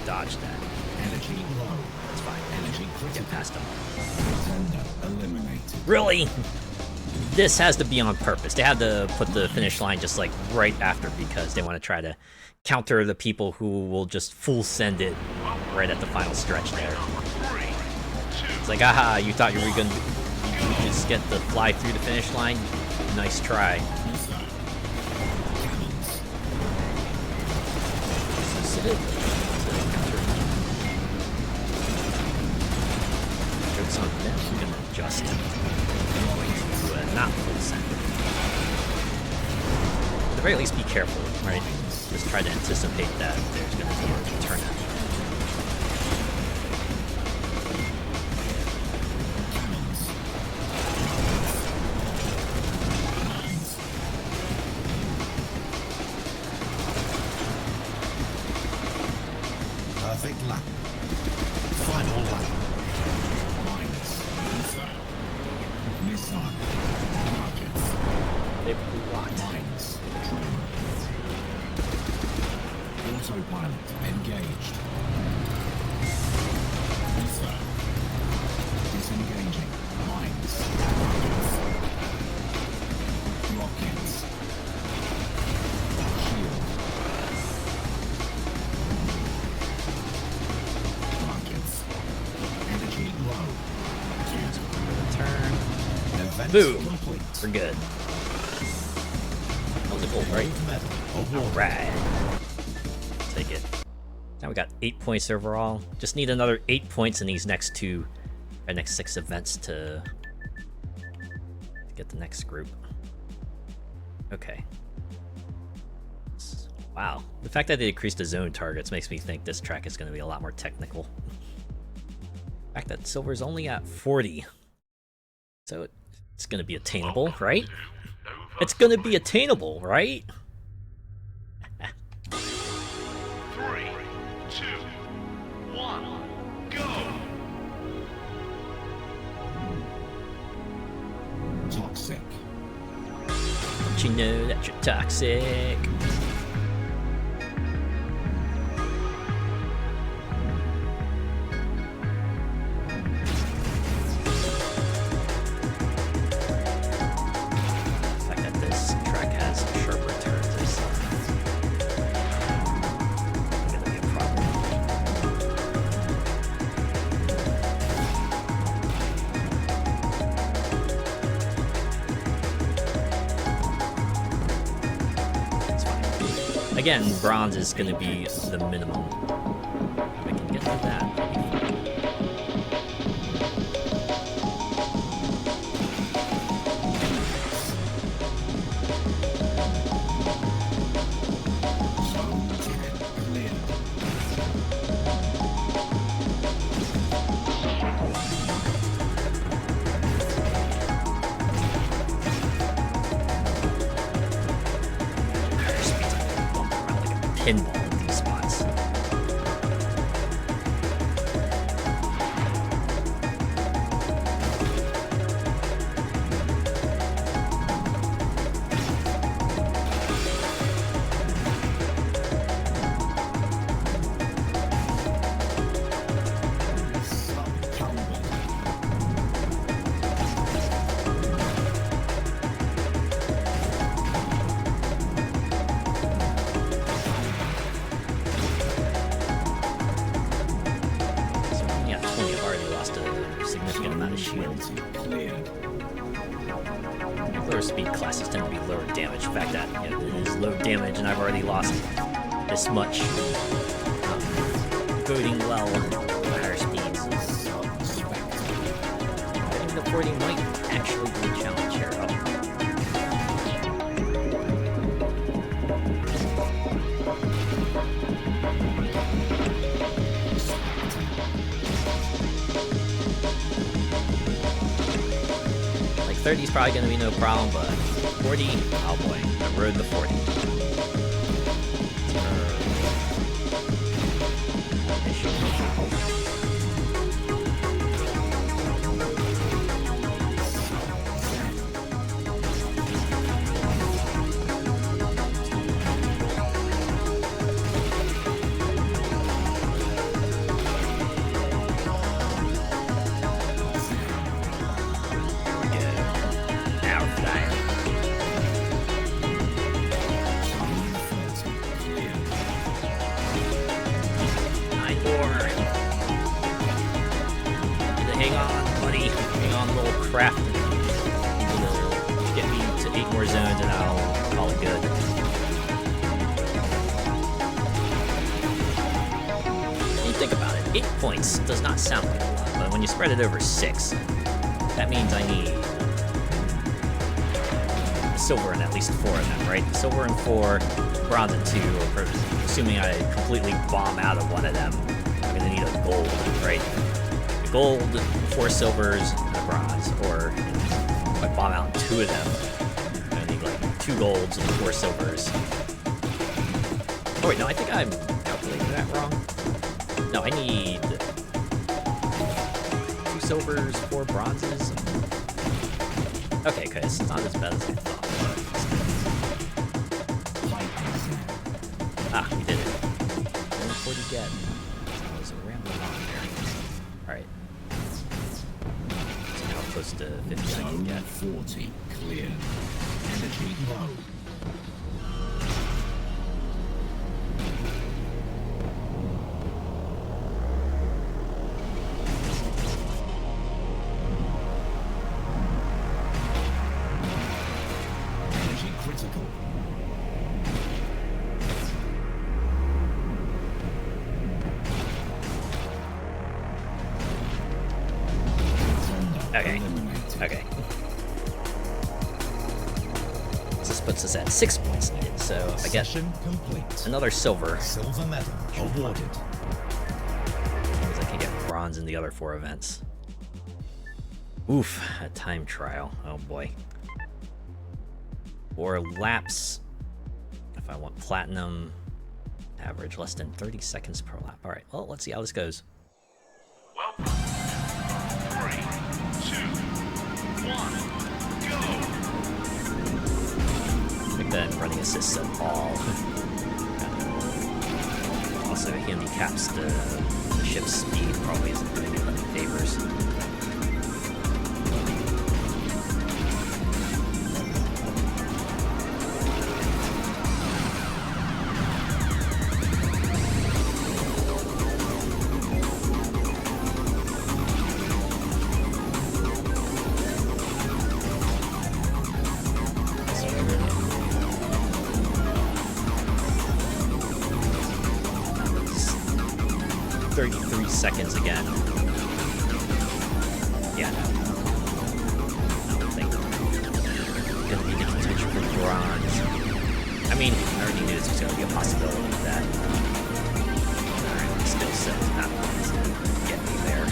Dodge that. Energy low. That's fine. Energy Get critical. past him. Tender eliminated. Really? This has to be on purpose. They had to put the finish line just like right after because they want to try to counter the people who will just full send it right at the final stretch there. number 3, 2, It's like, aha, you thought you were gonna just get the fly through the finish line? Nice try. Missile. Cannons. Joke's on them. We're gonna adjust. To not full send. At the very least, be careful, right? Just try to anticipate that there's gonna be a turnout. Cannons. Mines. Perfect lap. Final lap. Mines. Missile. Missile. Rockets. They locked. Mines. Autopilot engaged. Missile. Disengaging. Mines. Rockets. Shield. Rockets. Energy low. Turn. Event Boom. complete. We're good. That was a gold, right? Gold medal awarded. Right. Take it. Now we got 8 points overall. Just need another 8 points in these next 6 events to get the next group. Okay. Wow. The fact that they decreased the zone targets makes me think this track is going to be a lot more technical. The fact that silver's only at 40. So it's going to be attainable, right? It's going to be attainable, right? 3, 2, 1, go! Toxic. Don't you know that you're toxic? The fact that this track has sharper turns is gonna be a problem. It's fine. Again, bronze is gonna be the minimum. If I can get to that. Zone 10 clear. Higher speeds are bumping around like a pinball at these spots. Subcombat. So when at 20, I've already lost a significant amount of shield. 20 cleared. Lower speed classes tend to be lower damage. The fact that it is low damage and I've already lost this much, boding well at higher speeds. Getting to 40 might actually be a challenge here. Like 30 is probably going to be no problem, but 40, oh boy, I rode the 40. Now flying. Nine more. Hang on, buddy. Hang on, little crap. Get me to 8 more zones and I'll call it good. When you think about it, 8 points does not sound like a lot, but when you spread it over 6, that means I need silver in at least 4 of them, right? Silver in 4, bronze in 2, or assuming I completely bomb out of one of them, I'm gonna need a gold, right? A gold, 4 silvers, and a bronze, or if I bomb out 2 of them, I'm gonna need like 2 golds and 4 silvers. Oh wait, no, I think I'm calculating that wrong. No, I need 2 silvers, 4 bronzes. Okay, it's not as bad as I thought. Ah, we did it. 40 get. I was rambling on there. Alright. So how close to 50 I can Zone get. 40 cleared. Energy low. Energy critical. Okay. Eliminated. Okay. puts us at 6 points needed. So if I get Session complete. another silver, Silver medal awarded. means I can get bronze in the other 4 events. Oof, a time trial. Oh boy. Or laps. If I want platinum, average less than 30 seconds per lap. All right, well, let's see how this goes. Welcome. 3, 2, 1, go. I think that running assists at all. Also handicaps the ship's speed, probably isn't doing it any favors. Seconds again. Yeah, no. I don't think gonna be the contention for bronze. I mean, I already knew this was gonna be a possibility that skill set is not going to get me there.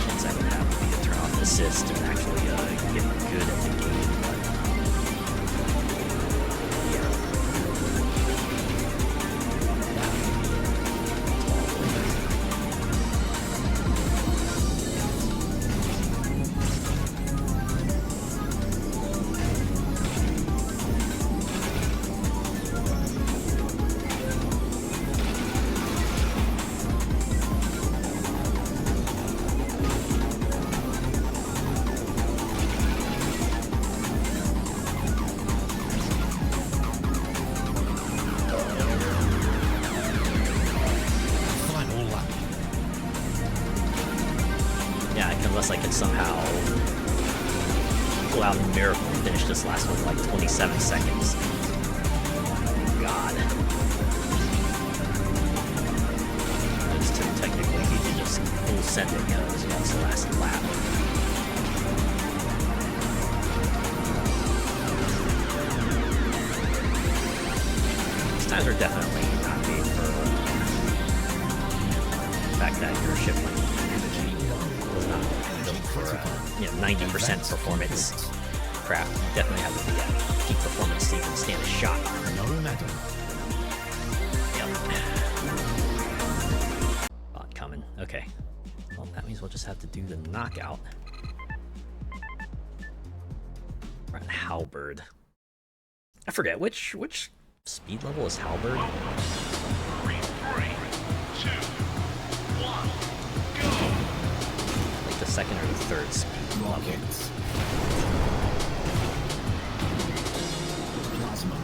Chance I would have would be to turn off assist and actually get good at the game. Unless I can somehow pull out a miracle and finish this last one in like 27 seconds. God. Those two technically need to just full send it, you know, as well as the last lap. These times are definitely not made for the fact that your ship was not built for 90% performance craft. You definitely have to be at peak performance to even stand a shot. Another medal. Yep. Bot coming. Okay. Well, that means we'll just have to do the knockout. We're on Halberd. I forget which speed level is Halberd. 3, 2, 1, go. Like the second or the third speed level. Rockets. Plasma.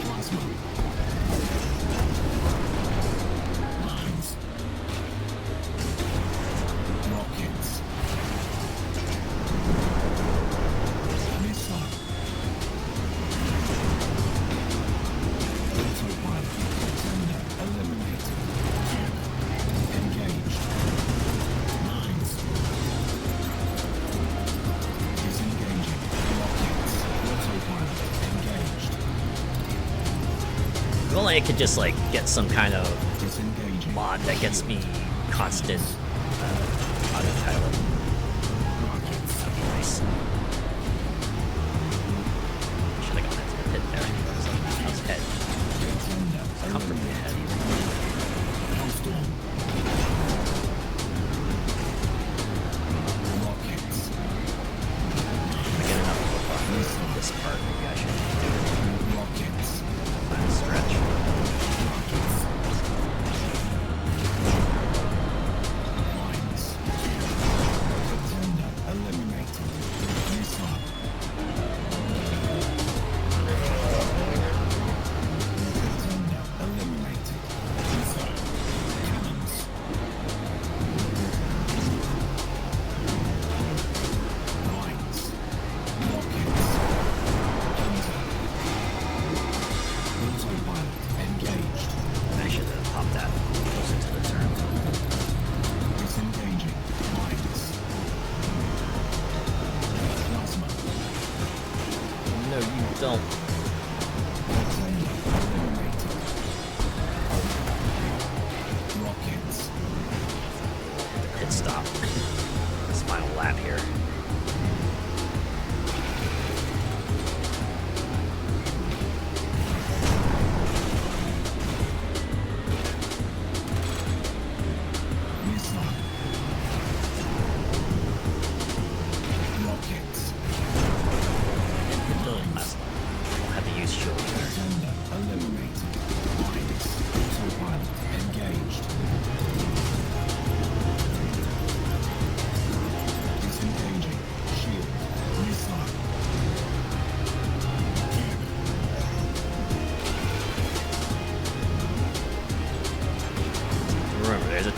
Plasma. Lines. Rockets. Missile. Autopilot. Tender eliminated. Engaged. Lines. Disengaging. Rockets. Autopilot. Engaged. If only I could just like get some kind of Disengaging. mod that gets me constant autopilot. Rockets. That'd be nice. Should have gone into the pit there. I was ahead. Tender Comfortably ahead. Hellstorm. Rockets. If I get enough of a buffer in this part, maybe I should do Rockets. a last stretch. Rockets. Lines. Tender eliminated. Missile.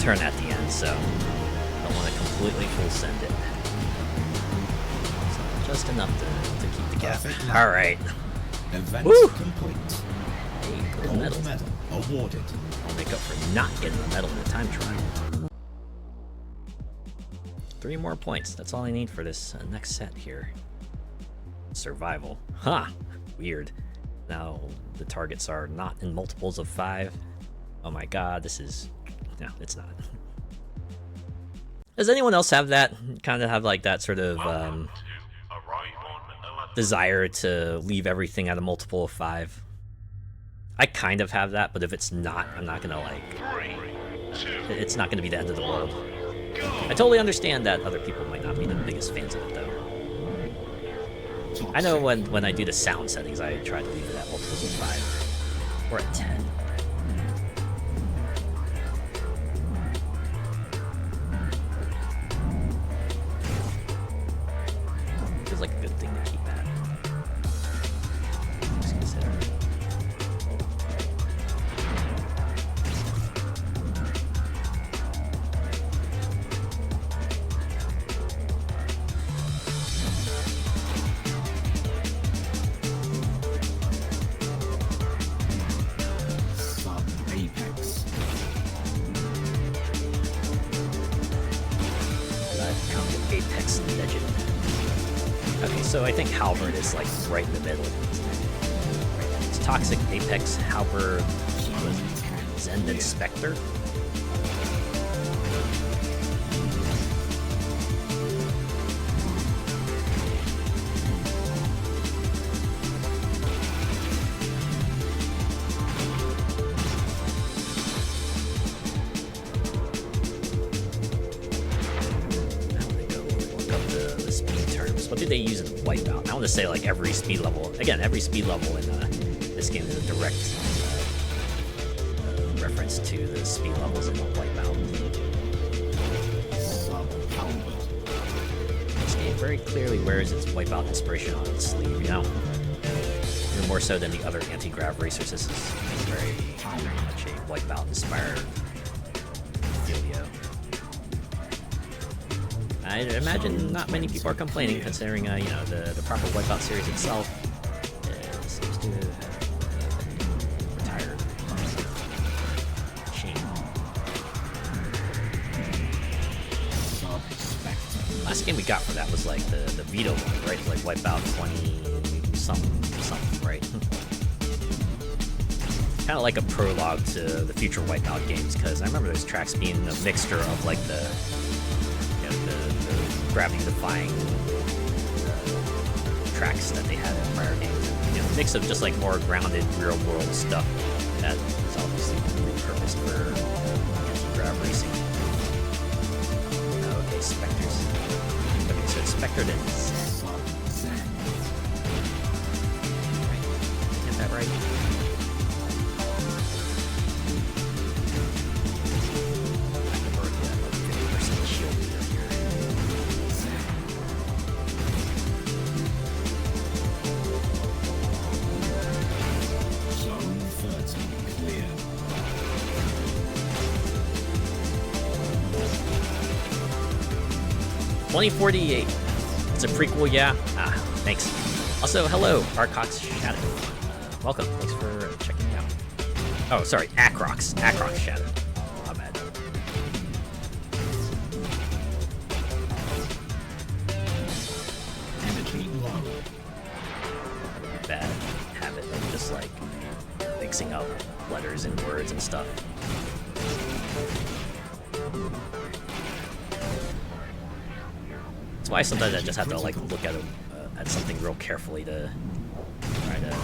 turn at the end, so don't want to completely full send it. So just enough to keep the gap. Perfect lap. All right. Event Woo! complete. Hey, gold Gold medal. medal awarded. I'll make up for not getting the medal in the time trial. 3 more points. That's all I need for this next set here. Survival. Huh. Weird. Now the targets are not in multiples of 5. Oh my god, this is... No, it's not. Does anyone else have that? Kind of have like that sort of Welcome to Arrive on 11. desire to leave everything at a multiple of 5? I kind of have that, but if it's not, I'm not gonna like... 3, 2, It's not gonna be the end of the world. go. I totally understand that other people might not be the biggest fans of it though. I know when I do the sound settings, I try to leave it at multiples of 5 or at 10. Feels like a good thing to keep at. Just consider. Sub-apex. Come to Apex Legend. Okay, so I think Halberd is like right in the middle. It's Toxic, Apex, Halberd, Zen, and Spectre. What do they use in Wipeout? I want to say like every speed level. Again, every speed level in this game is a direct reference to the speed levels in Wipeout. Sub-Halberd. This game very clearly wears its Wipeout inspiration on its sleeve, you know? Even more so than the other anti-grav racers. This is very much a Wipeout inspired dealio. I imagine not many people are complaining, considering you know, the proper Wipeout series itself seems to have been retired. Shame. Sub-Spectre. Last game we got for that was like the Vito one, right? Like Wipeout 20 something, right? Kind of like a prologue to the future Wipeout games, because I remember those tracks being a mixture of like the gravity-defying tracks that they had in prior games. You know, a mix of just like more grounded, real-world stuff that is obviously repurposed for anti-grav racing. Oh, okay, Spectres. Okay, so it's Spectre then Zen. Sub-Zen. Right? Get that right? I've already got like 50% shield meter here. Zone 30 clear. 2048. It's a prequel, yeah? Ah, thanks. Also, hello, Arcox Shadow. Welcome. Thanks for checking it out. Oh, sorry, Acrox. Acrox Shadow. My bad. Energy low. Bad habit of just like mixing up letters and words and stuff. That's why sometimes I just have to like look at something real carefully to try to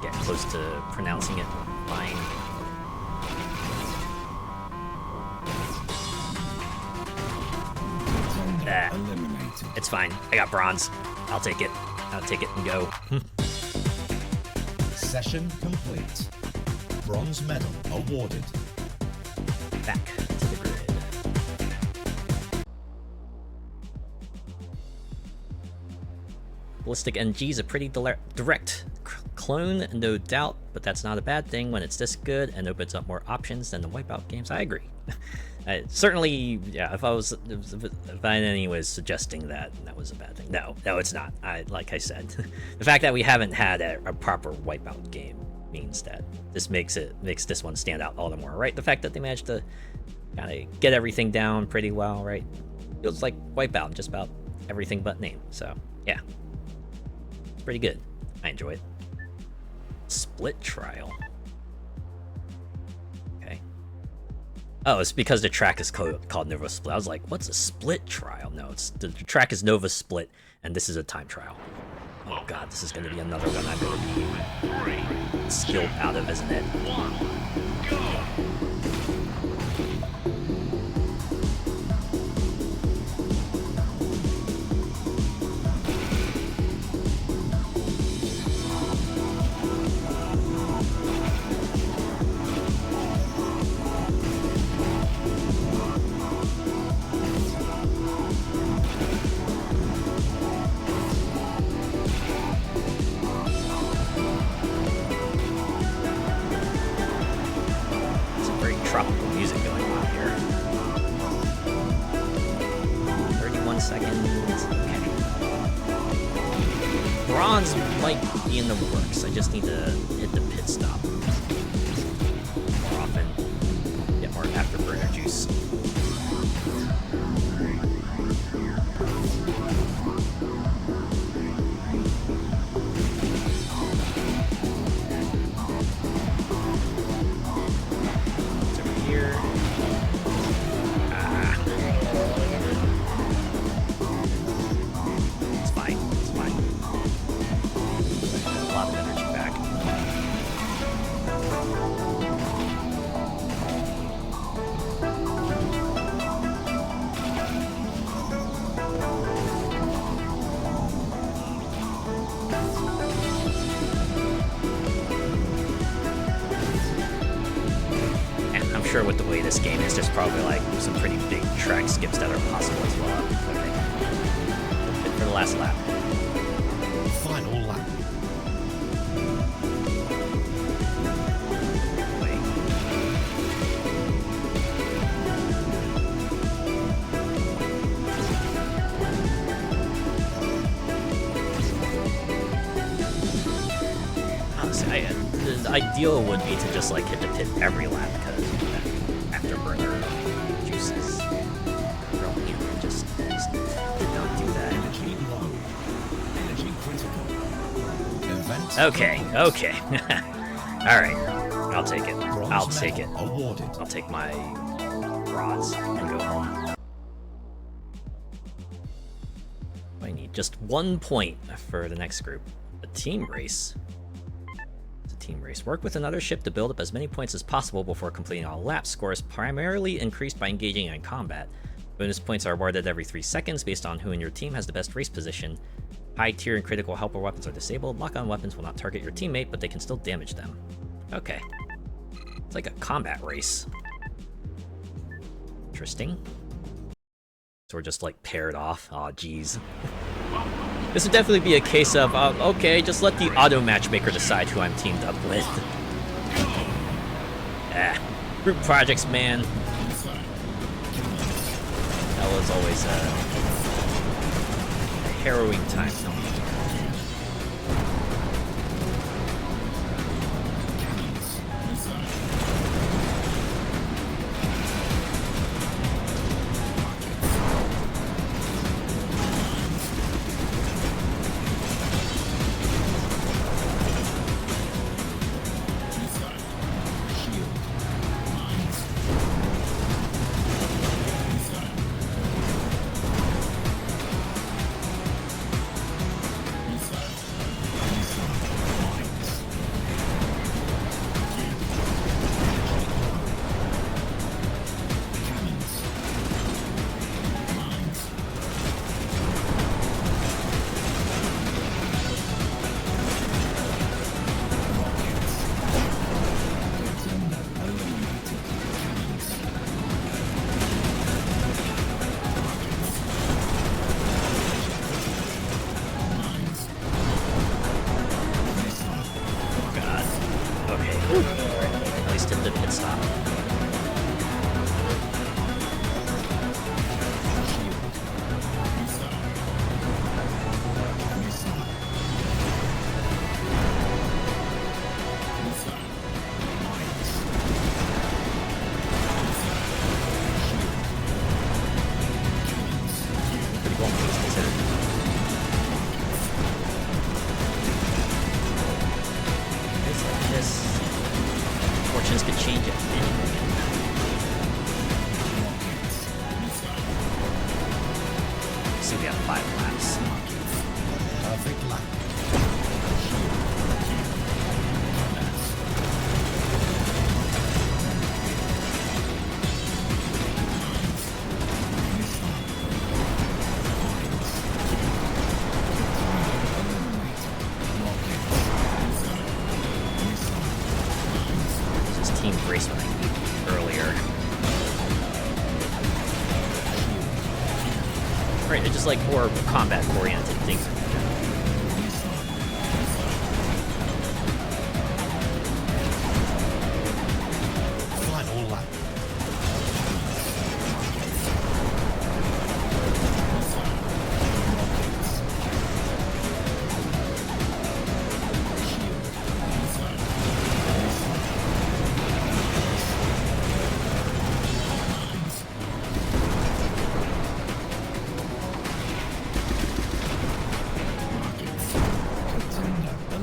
get close to pronouncing it fine. Contender Ah. eliminated. It's fine. I got bronze. I'll take it. I'll take it and go. Session complete. Bronze medal awarded. Back to the grid. BallisticNG is a pretty direct clone, no doubt, but that's not a bad thing when it's this good and opens up more options than the Wipeout games. I agree. Certainly, yeah, if I in any way was suggesting that was a bad thing. No, it's not. Like I said, the fact that we haven't had a proper Wipeout game means that this makes this one stand out all the more, right? The fact that they managed to kind of get everything down pretty well, right? Feels like Wipeout, just about everything but name. So yeah, it's pretty good. I enjoy it. Split trial. Okay. Oh, it's because the track is called Nova Split. I was like, what's a split trial? No, it's the track is Nova Split, and this is a time trial. Oh god, this is going to be another one I'm going to be skilled out of, isn't it? Tropical music going on here. 31 seconds. Okay. Bronze might be in the works. I just need to hit the pit stop more often. Get more afterburner juice. With the way this game is, there's probably like some pretty big track skips that are possible as well. Okay. For the last lap. Final lap. Wait. Honestly, the ideal would be to just like hit the pit every lap because afterburner juices brilliant. Just did not do that. Energy low. Energy critical. Event Okay. Alright. I'll take it. Bronze medal awarded. I'll take my rods and go home. I need just 1 point for the next group. A team race. Team race. Work with another ship to build up as many points as possible before completing all laps. Score is primarily increased by engaging in combat. Bonus points are awarded every 3 seconds based on who in your team has the best race position. High tier and critical helper weapons are disabled. Lock-on weapons will not target your teammate, but they can still damage them. Okay. It's like a combat race. Interesting. So we're just like paired off. Aw, geez. This would definitely be a case of, okay, just let the auto matchmaker decide who I'm teamed up with. Group projects, man. That was always a harrowing time. the pit stop. Pretty cool, things considered. It's like this. Fortunes could change at any moment. See, we have 5 laps. Perfect lap. This is team race when I earlier. Right, they're just like more combat oriented things. Final lap.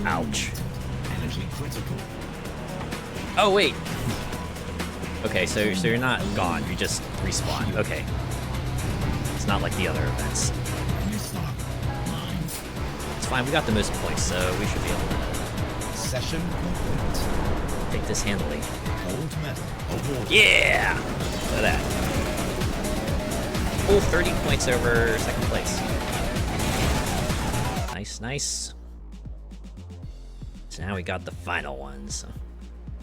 Ouch. Energy critical. Oh wait. Okay, so you're not gone. You just respawn. Okay. It's not like the other events. It's fine. We got the most points, so we should be able to Session complete. take this handily. Gold medal awarded. Yeah! Look at that. Full 30 points over second place. Nice, nice. So now we got the final ones.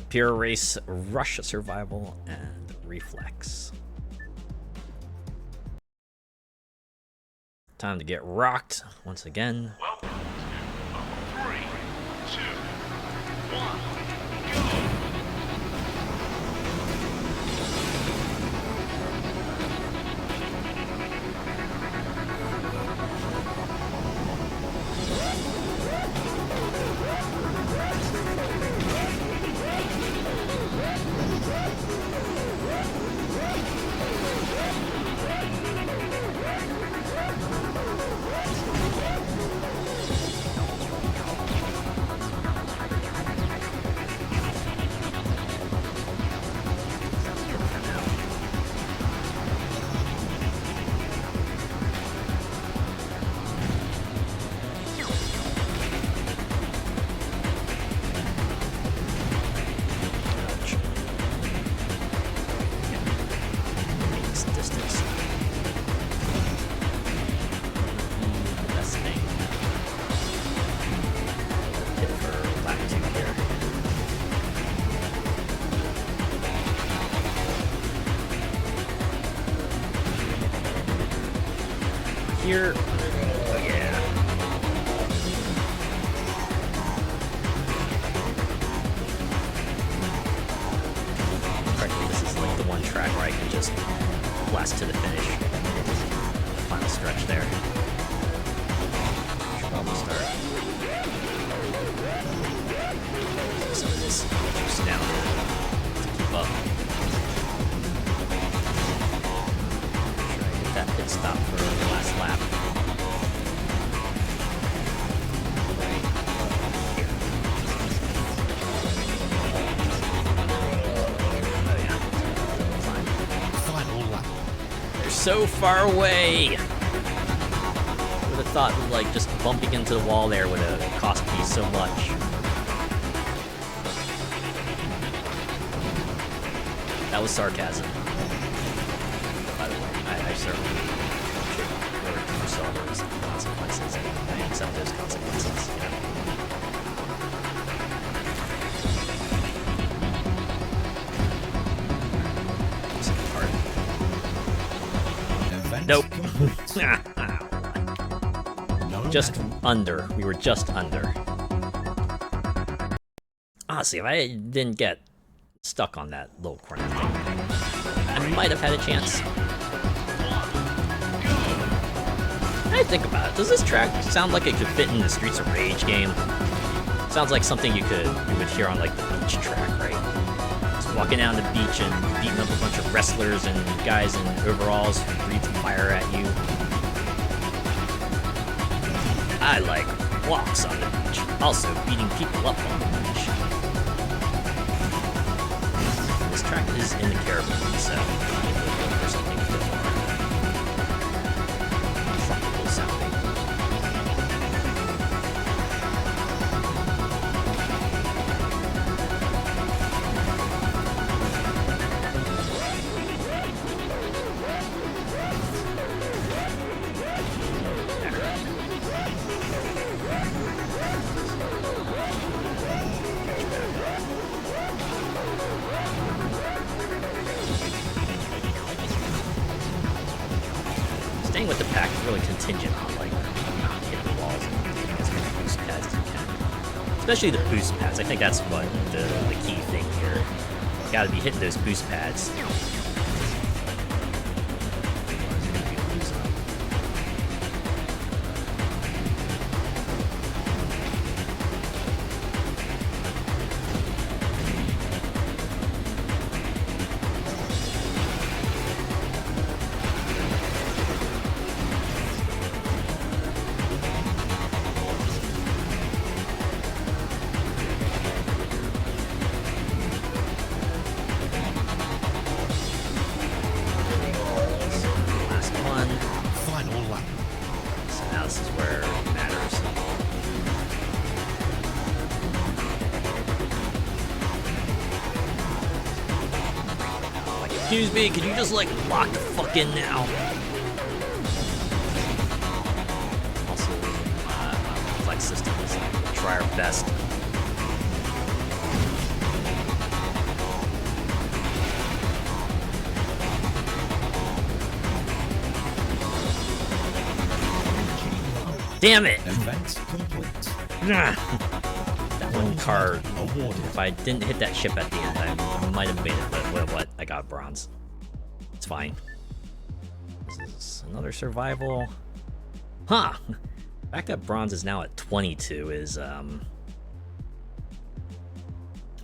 Pure Race, Rush Survival, and Reflex. Time to get rocked once again. Welcome to 3, 2, 1, go! Distance. Best thing. Hit for lap 2 here. Here. Oh yeah. Frankly, this is like the one track where I can just blast to the finish. The final stretch there. Should probably start. Some of this juice down to keep up. Should I hit that pit stop for the last lap? Right here. Oh yeah. Fine. Final lap. They're so far away. Would have thought like just bumping into the wall there would have cost me so much. That was sarcasm. By the way, I certainly should foresaw those consequences, and I accept those consequences. You know? Second part. Event Nope. complete. No Just medal. under. We were just under. Honestly, if I didn't get stuck on that little corner thing. I might have had a chance. I think about it. Does this track sound like it could fit in the Streets of Rage game? Sounds like something you would hear on like the beach track, right? Just walking down the beach and beating up a bunch of wrestlers and guys in overalls who breathe fire at you. I like walks on the beach, also beating people up on the beach. This track is in the Caribbean, so there's something a bit more tropical sounding. Staying with the pack is really contingent on like hitting the walls and getting as many boost pads as you can. Especially the boost pads. I think that's what the key thing here. You gotta be hitting those boost pads. Final lap. So now this is where it matters. Like, excuse me, could you just like lock the fuck in now? Also, my flex system is like, try our best. Damn it! Event complete. That one car, Awarded. if I didn't hit that ship at the end, I might have made it, but what? I got bronze. It's fine. This is another survival. Huh! The fact that bronze is now at 22 is, I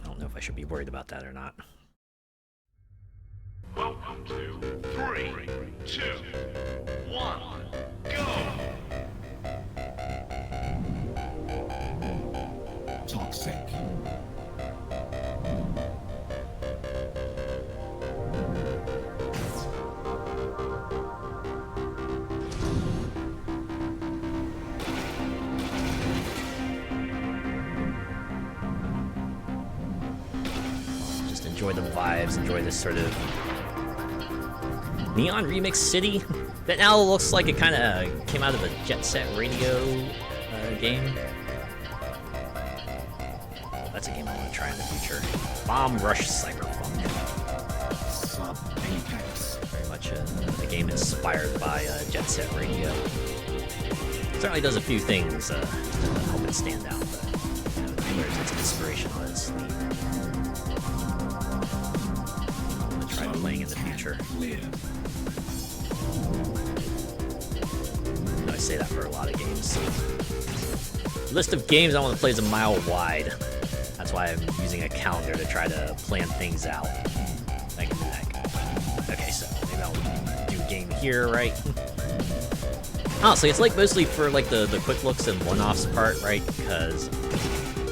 don't know if I should be worried about that or not. Welcome to 3, 2, 1, go! Toxic. Just enjoy the vibes, enjoy this sort of Neon Remix City that now looks like it kind of came out of a Jet Set Radio game. That's a game I want to try in the future. Bomb Rush Cyberpunk. Sub-Apex. Very much a game inspired by Jet Set Radio. Certainly does a few things to help it stand out, but there's its inspiration on its sleeve. I'm going to try playing in the future. I say that for a lot of games. List of games I want to play is a mile wide. That's why I'm using a calendar to try to plan things out. Like that. Okay, so maybe I'll do a game here, right? Honestly, it's like mostly for like the quick looks and one-offs part, right? Because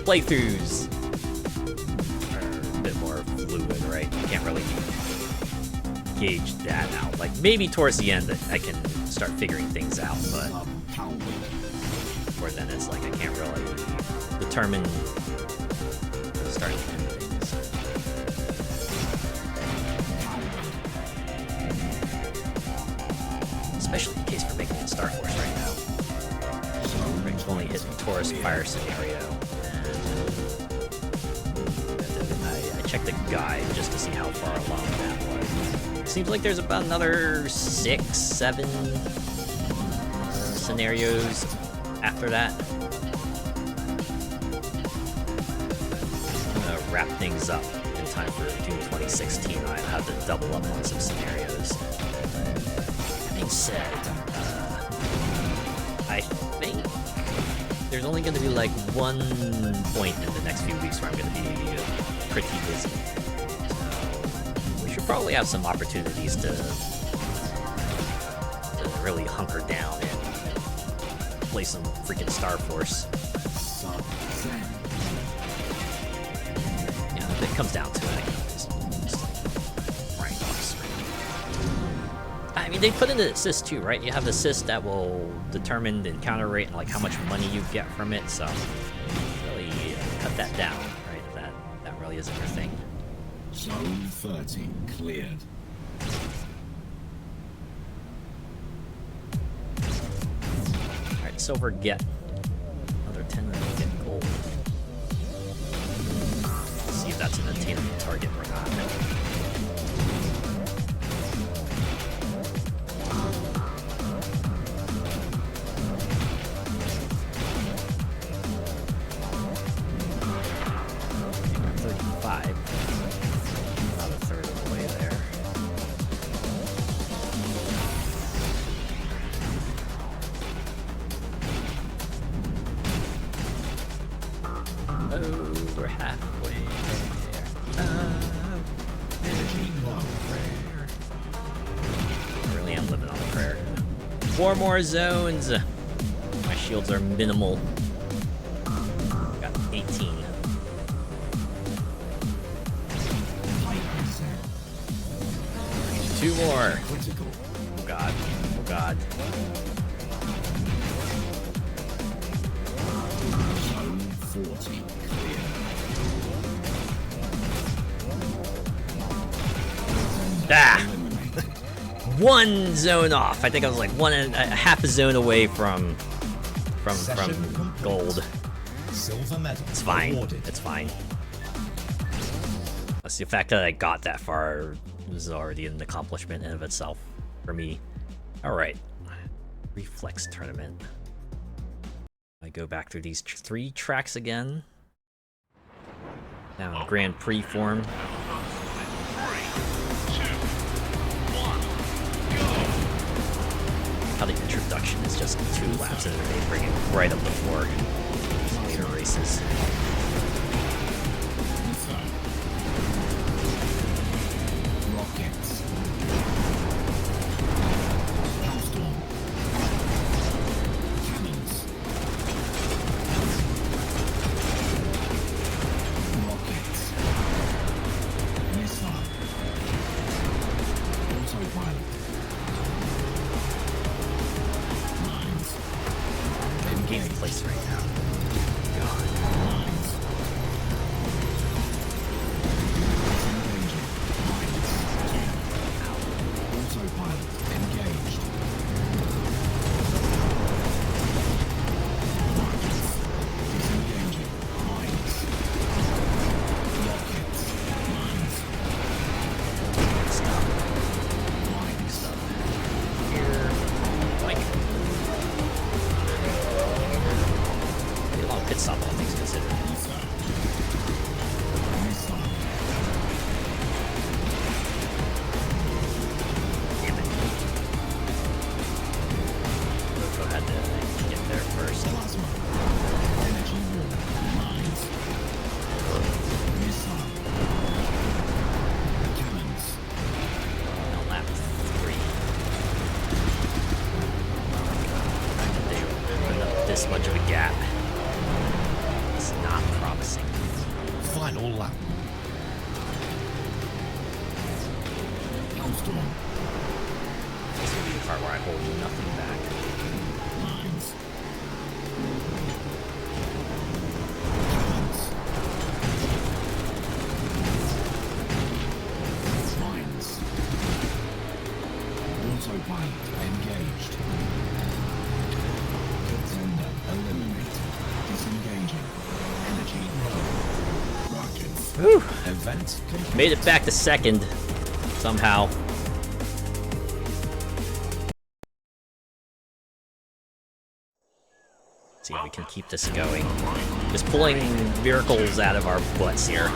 playthroughs are a bit more fluid, right? You can't really gauge that out. Like maybe towards the end I can start figuring things out, but before then it's like I can't really determine the start and end of things. Especially in case we're making it Star Wars right now. We've only hit the Taurus fire scenario. And I checked the guide just to see how far along that was. Seems like there's about another 6, 7 scenarios after that. I'm gonna wrap things up in time for Doom 2016, I had to double up on some scenarios. That being said, I think there's only going to be like one point in the next few weeks where I'm going to be pretty busy. So we should probably have some opportunities to really hunker down and play some freaking Star Force. Yeah, if it comes down to it, I can just grind off screen. I mean, they put in the assist too, right? You have the assist that will determine the encounter rate and like how much money you get from it, so really cut that down, right? That really isn't your thing. Zone 30 cleared. Alright, silver get. Another 10 and get gold. Let's see if that's an attainable target or not. We're halfway there. I really am living on a prayer. 4 more zones. My shields are minimal. Got 18. Two more. Oh god. Oh god. Zone 40 clear. Ah! One zone off. I think I was like half a zone away from gold. Silver medal. It's fine. Awarded. It's fine. That's the fact that I got that far was already an accomplishment in of itself for me. All right, reflex tournament. I go back through these 3 tracks again. Now in Grand Prix form. How the introduction is just 2 laps and then they bring it right up before later races. Rockets. Cannons. Rockets. Missile. Autopilot. Mines. I'm gaining place right now. God. Mines. Disengaging. Mines. Autopilot engaged. Rockets. Disengaging. Mines. Rockets. Mines. Stop. Mines. Here. Like. Pretty long pit stop, all things considered. Missile. Missile. Damn it. Go ahead to get there first. Plasma. Energy wall. Mines. Missile. Cannons. On lap 3. They opened up this much of a gap. It's not promising. Final lap. Hellstorm. This will be the part where I hold nothing back. Mines. Cannons. Mines. Autopilot engaged. Contender eliminated. Disengaging. Energy low. Rockets. Whew. Event complete. Made it back to second somehow. See if we can keep this going. Just pulling miracles out of our butts here.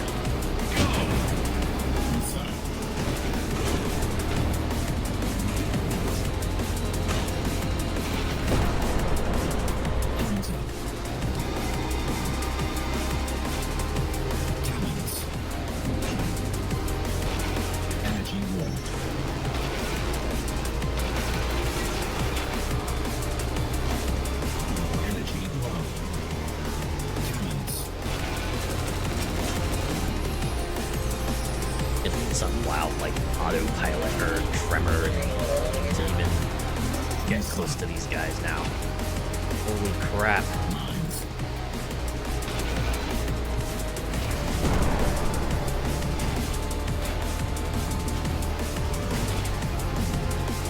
get some wild like autopilot or tremor to even get close to these guys now. Holy crap. Mines.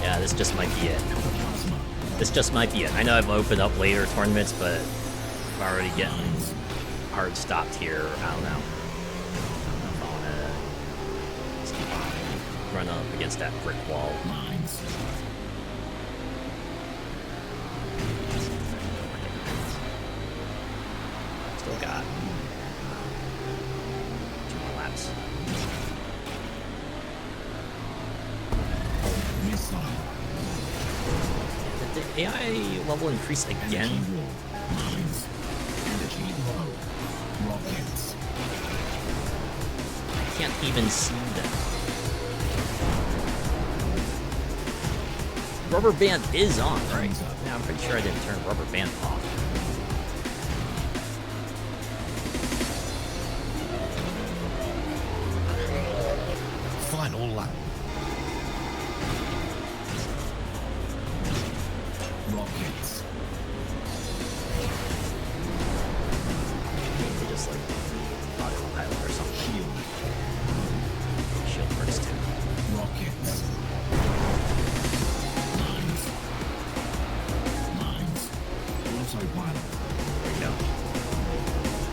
Yeah, this just might be it. Plasma. This just might be it. I know I've opened up later tournaments, but I'm already getting hard stopped here. I don't know. I don't know if I want to just keep on running up against that brick wall. Mines. Still got 2 more laps. Missile. Did the AI level increase again? Energy wall. Mines. Energy low. Rockets. I can't even see them. Rubber band is on, right? Yeah, I'm pretty sure I didn't turn rubber band off. Final lap. Rockets. Maybe just like autopilot or something. Shield. Shield first too. Rockets. Mines. Mines. Autopilot. There we go.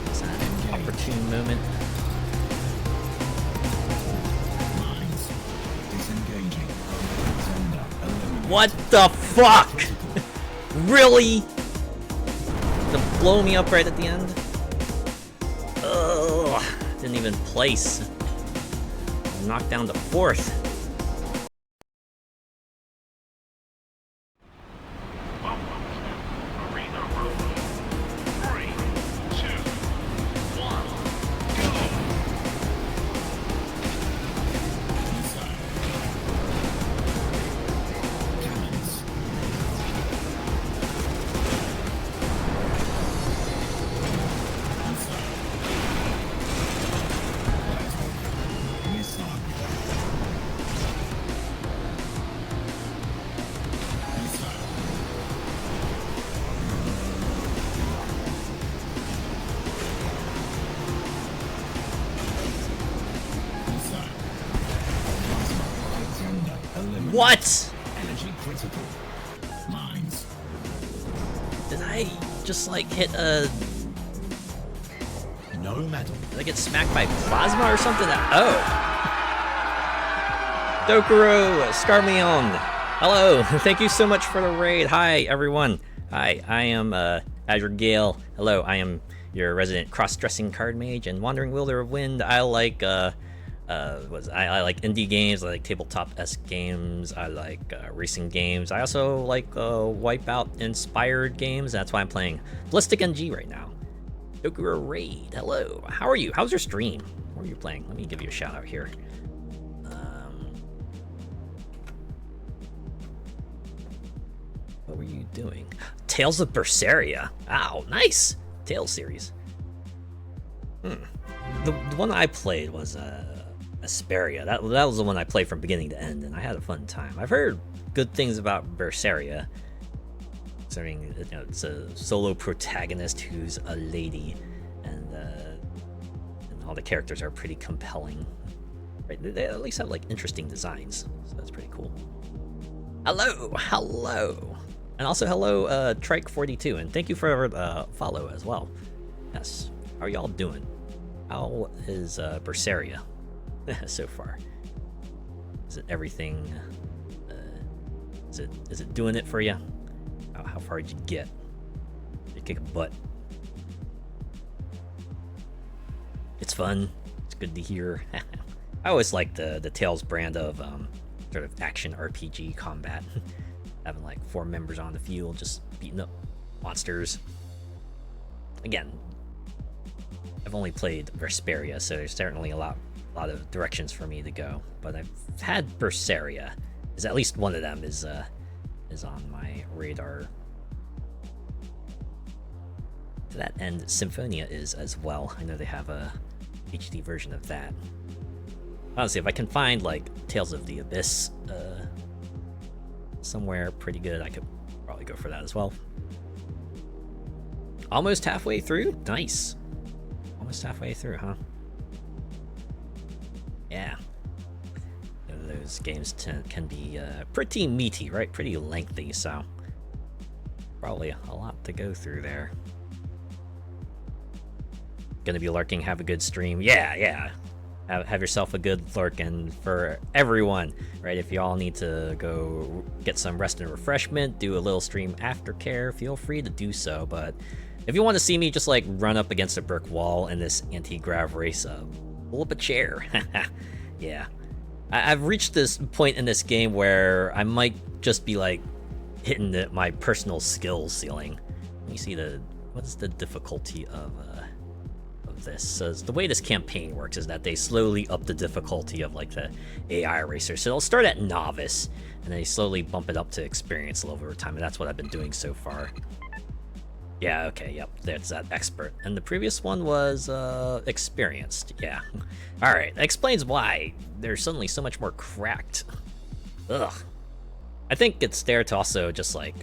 It's an opportune moment. Mines. Disengaging. Tender. Eliminate. What the fuck? Really? To blow me up right at the end? Ugh. Didn't even place. Knocked down to 4th. Welcome to Arena Road. 3, 2, 1, go! Missile. Cannons. Missile. Missile. Missile. Missile. Plasma. Tender. Eliminate. What? Energy critical. Mines. Did I just like hit a... No medal. Did I get smacked by plasma or something? Oh! Dokuro, Scarmion! Hello! Thank you so much for the raid. Hi, everyone. Hi, I am Azure Gale. Hello, I am your resident cross-dressing card mage and wandering wielder of wind. I like I like indie games. I like tabletop-esque games. I like racing games. I also like Wipeout inspired games. That's why I'm playing BallisticNG right now. Dokuro raid. Hello. How are you? How's your stream? What are you playing? Let me give you a shout out here. What were you doing? Tales of Berseria. Wow, nice. Tales series. The one I played was Asperia. That was the one I played from beginning to end, and I had a fun time. I've heard good things about Berseria. Considering, you know, it's a solo protagonist who's a lady, and all the characters are pretty compelling. Right? They at least have like interesting designs, so that's pretty cool. Hello, hello, and also hello, Trike42, and thank you for follow as well. Yes, how are y'all doing? How is Berseria so far? Is it everything? Is it doing it for you? How far did you get? Did you kick a butt? It's fun. It's good to hear. I always like the Tales brand of sort of action RPG combat. Having like 4 members on the field just beating up monsters. Again, I've only played Vesperia, so there's certainly a lot of directions for me to go. But I've had Berseria. Is at least one of them is on my radar. To that end, Symphonia is as well. I know they have a HD version of that. Honestly, if I can find like Tales of the Abyss somewhere pretty good, I could probably go for that as well. Almost halfway through? Nice. Almost halfway through, huh? Yeah. Those games can be pretty meaty, right? Pretty lengthy, so probably a lot to go through there. Gonna be lurking, have a good stream. Yeah. Have yourself a good lurk, and for everyone, right? If y'all need to go get some rest and refreshment, do a little stream aftercare, feel free to do so. But if you want to see me just like run up against a brick wall in this anti-grav race, pull up a chair. Yeah. I've reached this point in this game where I might just be like hitting my personal skills ceiling. Let me see what's the difficulty of this. So the way this campaign works is that they slowly up the difficulty of like the AI racer. So they'll start at novice and they slowly bump it up to experience level over time, and that's what I've been doing so far. Yeah, okay, yep, there's that expert. And the previous one was experienced, yeah. Alright, that explains why they're suddenly so much more cracked. Ugh. I think it's there to also just like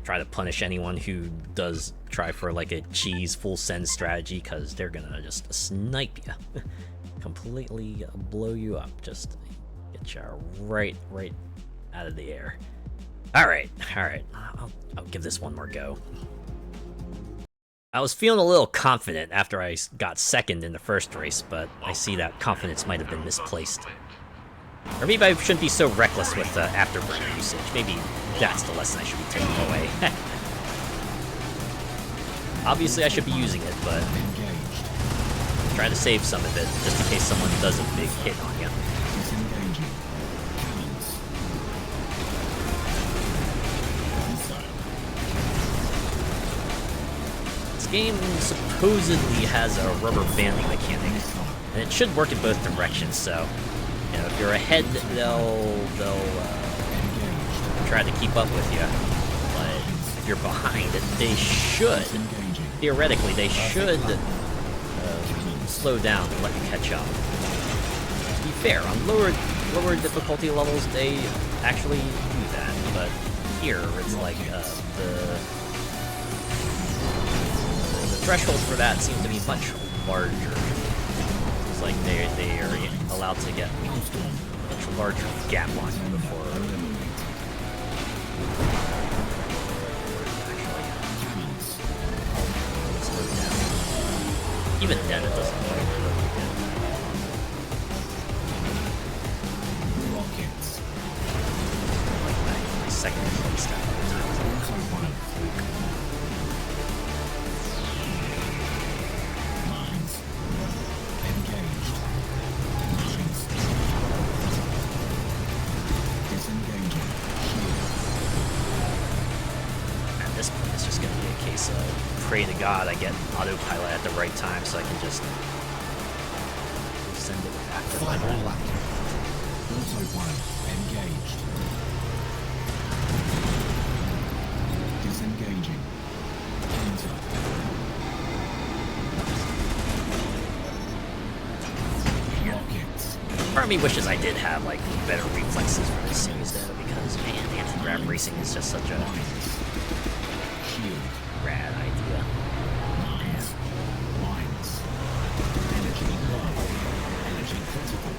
try to punish anyone who does try for like a cheese full send strategy, because they're gonna just snipe you. Completely blow you up, just get you right out of the air. Alright, I'll give this one more go. I was feeling a little confident after I got second in the first race, but I see that confidence might have been misplaced. Or maybe I shouldn't be so reckless with afterburner usage. Maybe that's the lesson I should be taking away. Obviously I should be using it, but try to save some of it, just in case someone does a big hit on you. This game supposedly has a rubber banding mechanic, and it should work in both directions, so you know, if you're ahead, they'll try to keep up with you. But if you're behind, they should, theoretically, they should slow down and let you catch up. To be fair, on lower difficulty levels, they actually do that. But here, it's like the threshold for that seems to be much larger. It's like they are allowed to get a much larger gap on you before actually slow down. Even then, it doesn't quite work again. Like my second place that time. Pray to God I get autopilot at the right time so I can just send it with afterburner. Final lap. Autopilot engaged. Disengaging. Enter. Rockets. Part of me wishes I did have like better reflexes for this series though, because man, anti-grav racing is just such a rad idea. Mines. Energy low. Energy critical.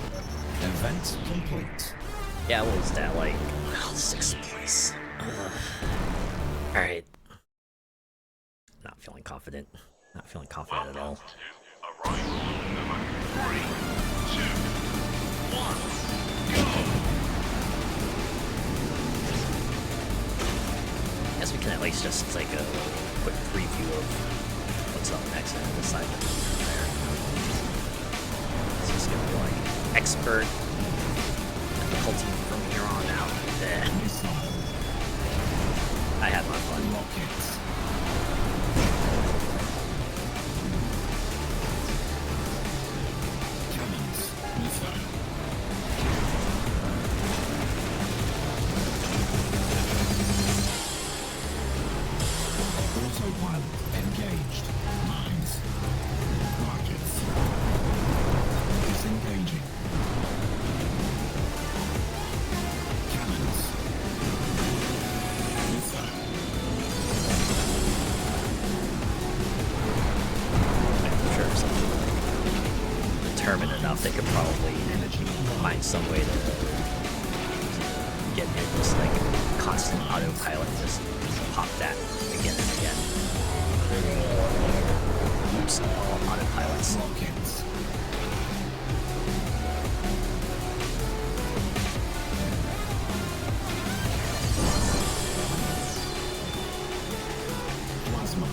Event complete. Yeah, what was that like? Oh, 6th place. Alright. Not feeling confident. Not feeling confident at all. Arrival number 3, 2, 1, go! I guess we can at least just take a quick preview of what's up next and decide to move from there. This is gonna be like expert difficulty from here on out. I had my fun. Rockets. Cannons. Missile. Autopilot engaged. Mines. Rockets. off, they could probably find some way to get in this like constant autopilot, just pop that again and again. Oops, all autopilots. Rockets. Plasma.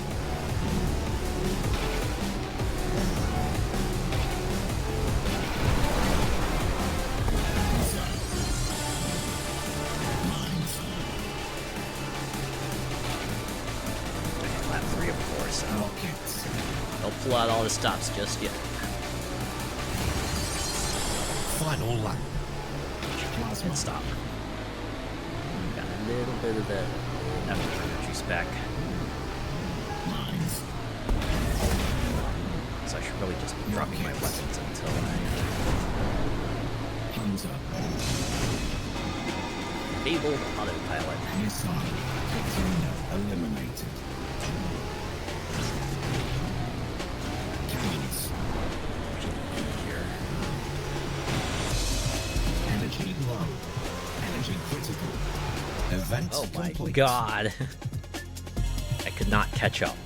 Okay, lap 3 of 4, so Rockets. don't pull out all the stops just yet. Final lap. And stop. Got a little bit of the afterburner juice back. Mines. So I should probably just be dropping my weapons until I Hunter. enable the autopilot. Missile. Container eliminated. Cannons. Here. Energy low. Energy critical. Event Oh my complete. god. I could not catch up.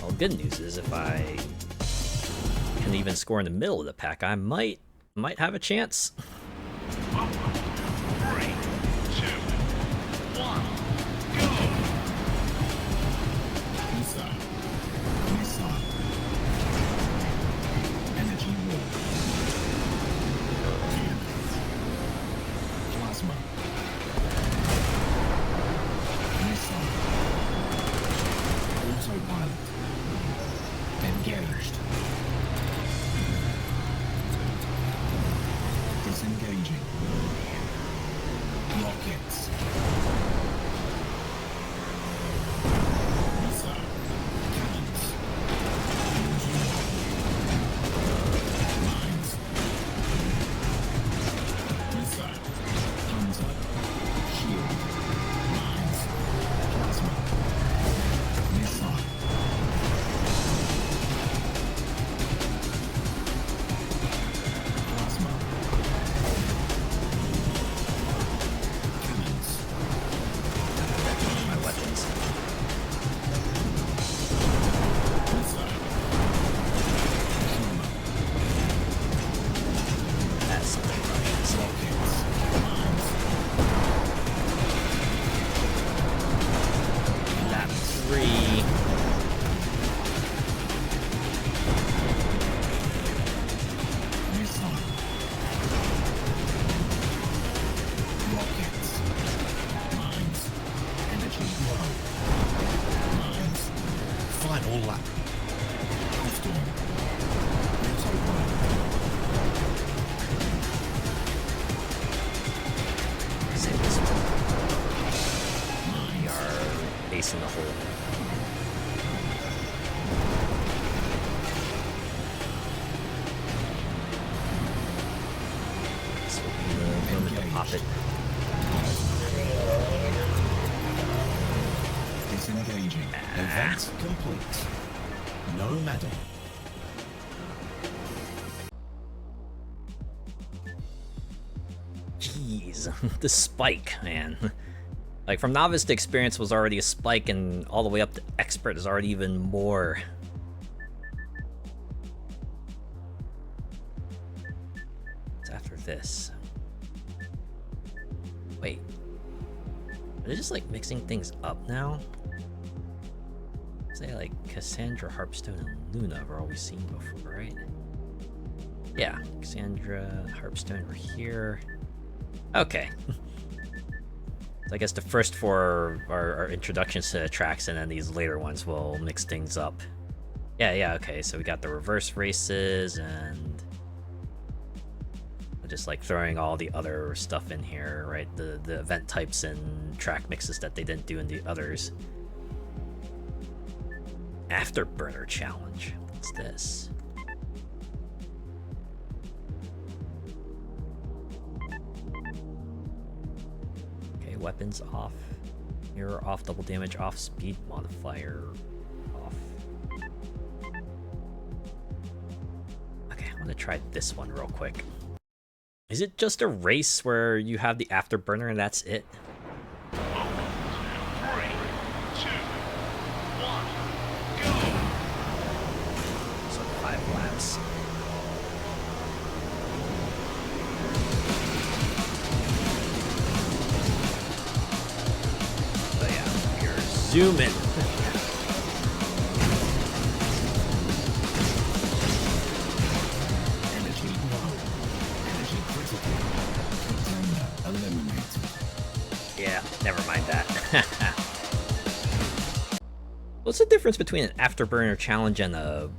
Well, good news is if I can even score in the middle of the pack, I might have a chance. 3, 2, 1, go! Missile. Missile. Energy war. Cannons. Plasma. Missile. Autopilot. Engaged. Disengaging. Rockets. Missile. Cannons. Mines. Missile. Hunter. Shield. Mines. Plasma. Missile. Plasma. Cannons. My weapons. Missile. Humor. That's something Russians. Rockets. Mines. Lap 3. Missile. Rockets. Mines. Energy low. Mines. Final lap. Afternoon. Autopilot. Save this one. We Mines. are acing the hole. This will be the moment to pop it. Disengaging. Event complete. No medal. Jeez, the spike, man. Like, from novice to experience was already a spike, and all the way up to expert is already even more. It's after this. Wait. Are they just, like, mixing things up now? Say, like, Cassandra, Harpstone, and Luna were always seen before, right? Yeah, Cassandra, Harpstone were here. Okay. So I guess the first 4 are introductions to the tracks, and then these later ones will mix things up. Yeah, okay, so we got the reverse races, and just like throwing all the other stuff in here, right? The event types and track mixes that they didn't do in the others. Afterburner challenge. What's this? Okay, weapons off. Mirror off, double damage off, speed modifier off. I'm gonna try this one real quick. Is it just a race where you have the afterburner and that's it? 3, 2, 1, go! So 5 laps. So yeah, you're zooming. Energy low. Energy critical. Container eliminated. Yeah, never mind that. What's the difference between an afterburner challenge and a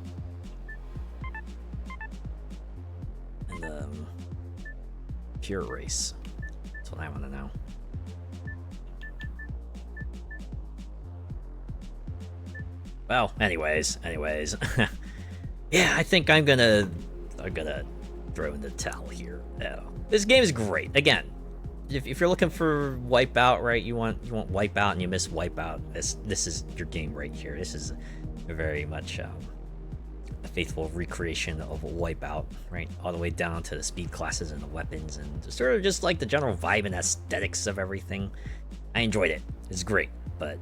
pure race? That's what I want to know. Well, anyways. Yeah, I think I'm gonna throw in the towel here. This game is great. Again, if you're looking for Wipeout, right? You want Wipeout and you miss Wipeout. This is your game right here. This is very much a faithful recreation of Wipeout, right? All the way down to the speed classes and the weapons and sort of just like the general vibe and aesthetics of everything. I enjoyed it. It's great, but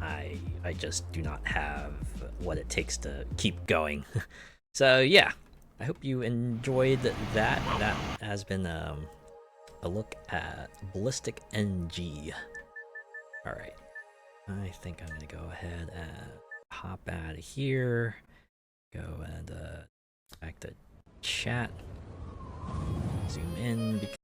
I just do not have what it takes to keep going. So yeah, I hope you enjoyed that. That has been a look at BallisticNG. All right, I think I'm gonna go ahead and hop out of here. Go and back to chat. Zoom in.